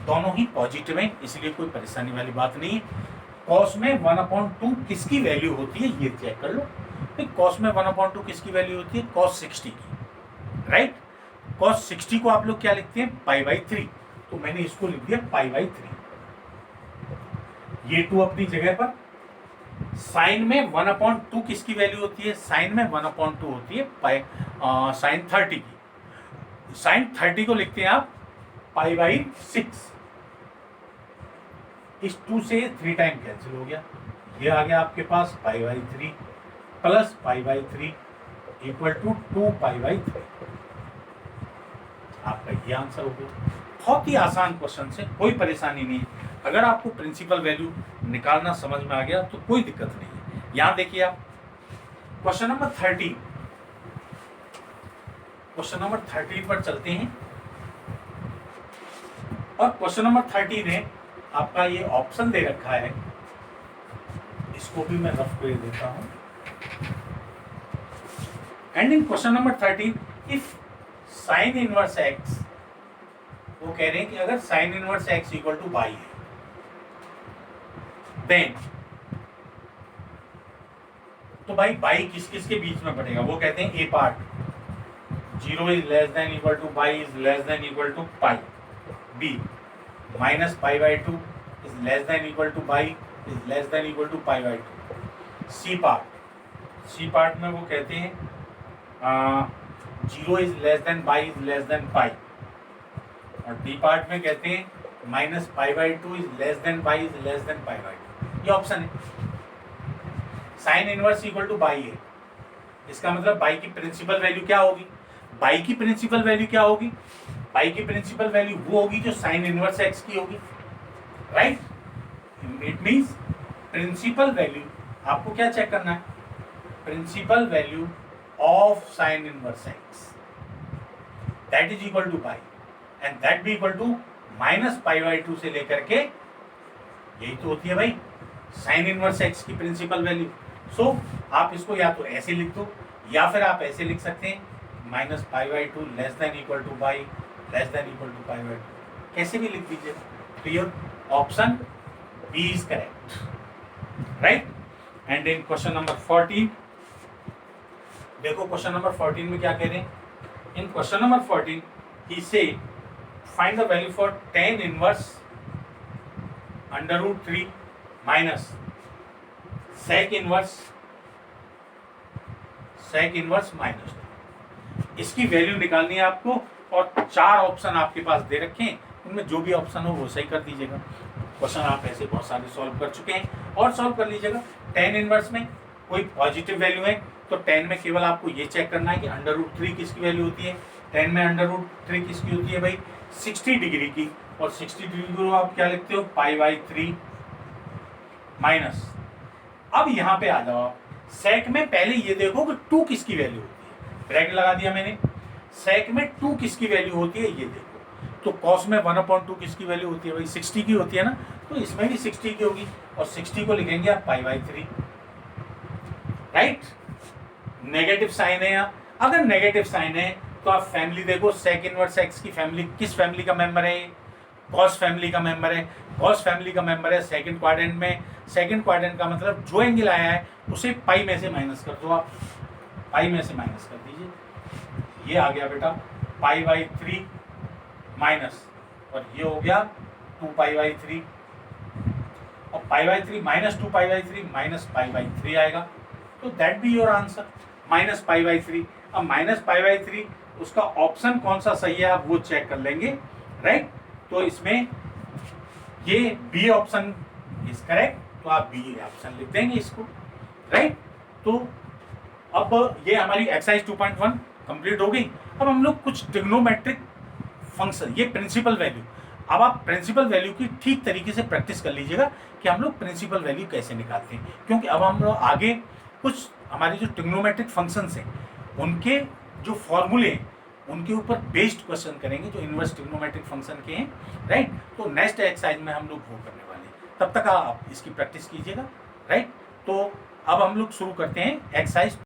दोनों ही पॉजिटिव हैं इसलिए कोई परेशानी वाली बात नहीं है। cos में 1/2 किसकी वैल्यू होती है ये चेक कर लो। cos में 1/2 किसकी वैल्यू होती है, cos 60 की, राइट। cos 60 को आप लोग क्या लिखते हैं, π/3, तो मैंने इसको लिख दिया π/3। ये 2 अपनी जगह पर। साइन में 1/2 किसकी वैल्यू होती है, साइन में 1/2 होती है साइन 30 की। साइन 30 को लिखते हैं आप π/6। इस 2 से 3 टाइम कैंसिल हो गया, ये आ गया आपके पास π/3 प्लस π/3 इक्वल टू 2π/3। आपका ये आंसर हो गया। बहुत ही आसान क्वेश्चन से, कोई परेशानी नहीं है। अगर आपको प्रिंसिपल वैल्यू निकालना समझ में आ गया तो कोई दिक्कत नहीं है। यहां देखिए आप क्वेश्चन नंबर 13, क्वेश्चन नंबर 13 पर चलते हैं। और क्वेश्चन नंबर 13 में आपका ये ऑप्शन दे रखा है, इसको भी मैं रफ कर देता हूं। And in question number 13 if sign inverse x, वो कह रहे हैं कि अगर sign inverse x equal to by है, देन तो भाई बाई किस किस के बीच में पड़ेगा, वो कहते हैं A part 0 is less than equal to by is less than equal to pi, B minus π/2 is less than equal to by is less than equal to π/2, C part में वो कहते हैं 0 is less than by is less than pi, और D part में कहते हैं minus pi by two is less than pi is less than pi by two, ये option है। Sine inverse equal to by है, इसका मतलब बाई की प्रिंसिपल वैल्यू क्या होगी? बाई की प्रिंसिपल वैल्यू क्या होगी? बाई की प्रिंसिपल वैल्यू वो होगी जो साइन इनवर्स एक्स की होगी, right? It means principal value आपको क्या चेक करना है? Principal value of sine inverse x that is equal to pi and that भी equal to minus pi by two से लेकर के, यही तो होती है भाई साइन इनवर्स एक्स की प्रिंसिपल वैल्यू। सो आप इसको या तो ऐसे लिख दो या फिर आप ऐसे लिख सकते हैं minus pi by two less than equal to y less than equal to pi by two, कैसे भी लिख दीजिए। तो your option B is correct, right? And in question number 14, देखो क्वेश्चन नंबर 14 में क्या कह रहे हैं? इन क्वेश्चन नंबर 14 ही से find the value for tan inverse under root 3 minus sec inverse minus, इसकी वैल्यू निकालनी है आपको और 4 ऑप्शन आपके पास दे रखे हैं, उनमें जो भी ऑप्शन हो वो सही कर दीजिएगा। क्वेश्चन आप ऐसे बहुत सारे सॉल्व कर चुके हैं और सॉल्व कर लीजिएगा। tan इनवर्स में कोई पॉजिटिव वैल्यू है तो tan में केवल आपको ये चेक करना है कि अंडर रूट 3 किसकी वैल्यू होती है। tan में अंडर रूट 3 किसकी होती है भाई? 60 डिग्री की, और 60 डिग्री को आप क्या लिखते हो? पाई बाई 3 माइनस। अब यहाँ पे आ जाओ आप, सेक में पहले ये देखो कि 2 किसकी वैल्यू होती है, ब्रैकेट लगा दिया मैंने। सेक में 2 किसकी वैल्यू होती है ये देखो, तो कॉस में 1/2 किसकी वैल्यू होती है भाई? 60 की होती है ना, तो इसमें भी 60 की होगी और 60 को लिखेंगे आप pi by 3, right? Negative sine है यहाँ, अगर नेगेटिव साइन है तो आप फैमिली देखो, सेक इनवर्स एक्स की फैमिली किस फैमिली का मेंबर है? कॉस फैमिली का मेंबर है। कॉस फैमिली का मेंबर है सेकंड क्वाड्रेंट में। सेकंड क्वाड्रेंट का मतलब जो एंगल आया है उसे पाई में से माइनस कर दो, आप पाई में से माइनस कर दीजिए। ये आ गया बेटा पाई बाई 3 माइनस, और ये हो गया 2 पाई बाई 3, और पाई by 3 minus 2 pi by 3 minus pi by 3 आएगा, तो that be your answer, minus pi by 3। अब माइनस पाई बाई 3 उसका ऑप्शन कौन सा सही है आप वो चेक कर लेंगे, राइट? तो इसमें ये बी ऑप्शन इज करेक्ट, तो आप बी ऑप्शन लिख देंगे इसको, राइट? तो अब ये हमारी एक्सरसाइज 2.1 कंप्लीट हो गई। अब हम लोग कुछ ट्रिग्नोमेट्रिक फंक्शन, ये प्रिंसिपल वैल्यू, अब आप प्रिंसिपल वैल्यू की ठीक तरीके से प्रैक्टिस कर लीजिएगा कि हम लोग प्रिंसिपल वैल्यू कैसे निकालते हैं, क्योंकि अब हम लोग आगे कुछ हमारे जो ट्रिग्नोमेट्रिक फंक्शंस हैं उनके जो फॉर्मूले हैं उनके ऊपर बेस्ड क्वेश्चन करेंगे जो इनवर्स ट्रिग्नोमेट्रिक फंक्शन के हैं, राइट? तो नेक्स्ट एक्सरसाइज में हम लोग वो करने वाले हैं, तब तक आप इसकी प्रैक्टिस कीजिएगा, राइट? तो अब हम लोग शुरू करते हैं एक्सरसाइज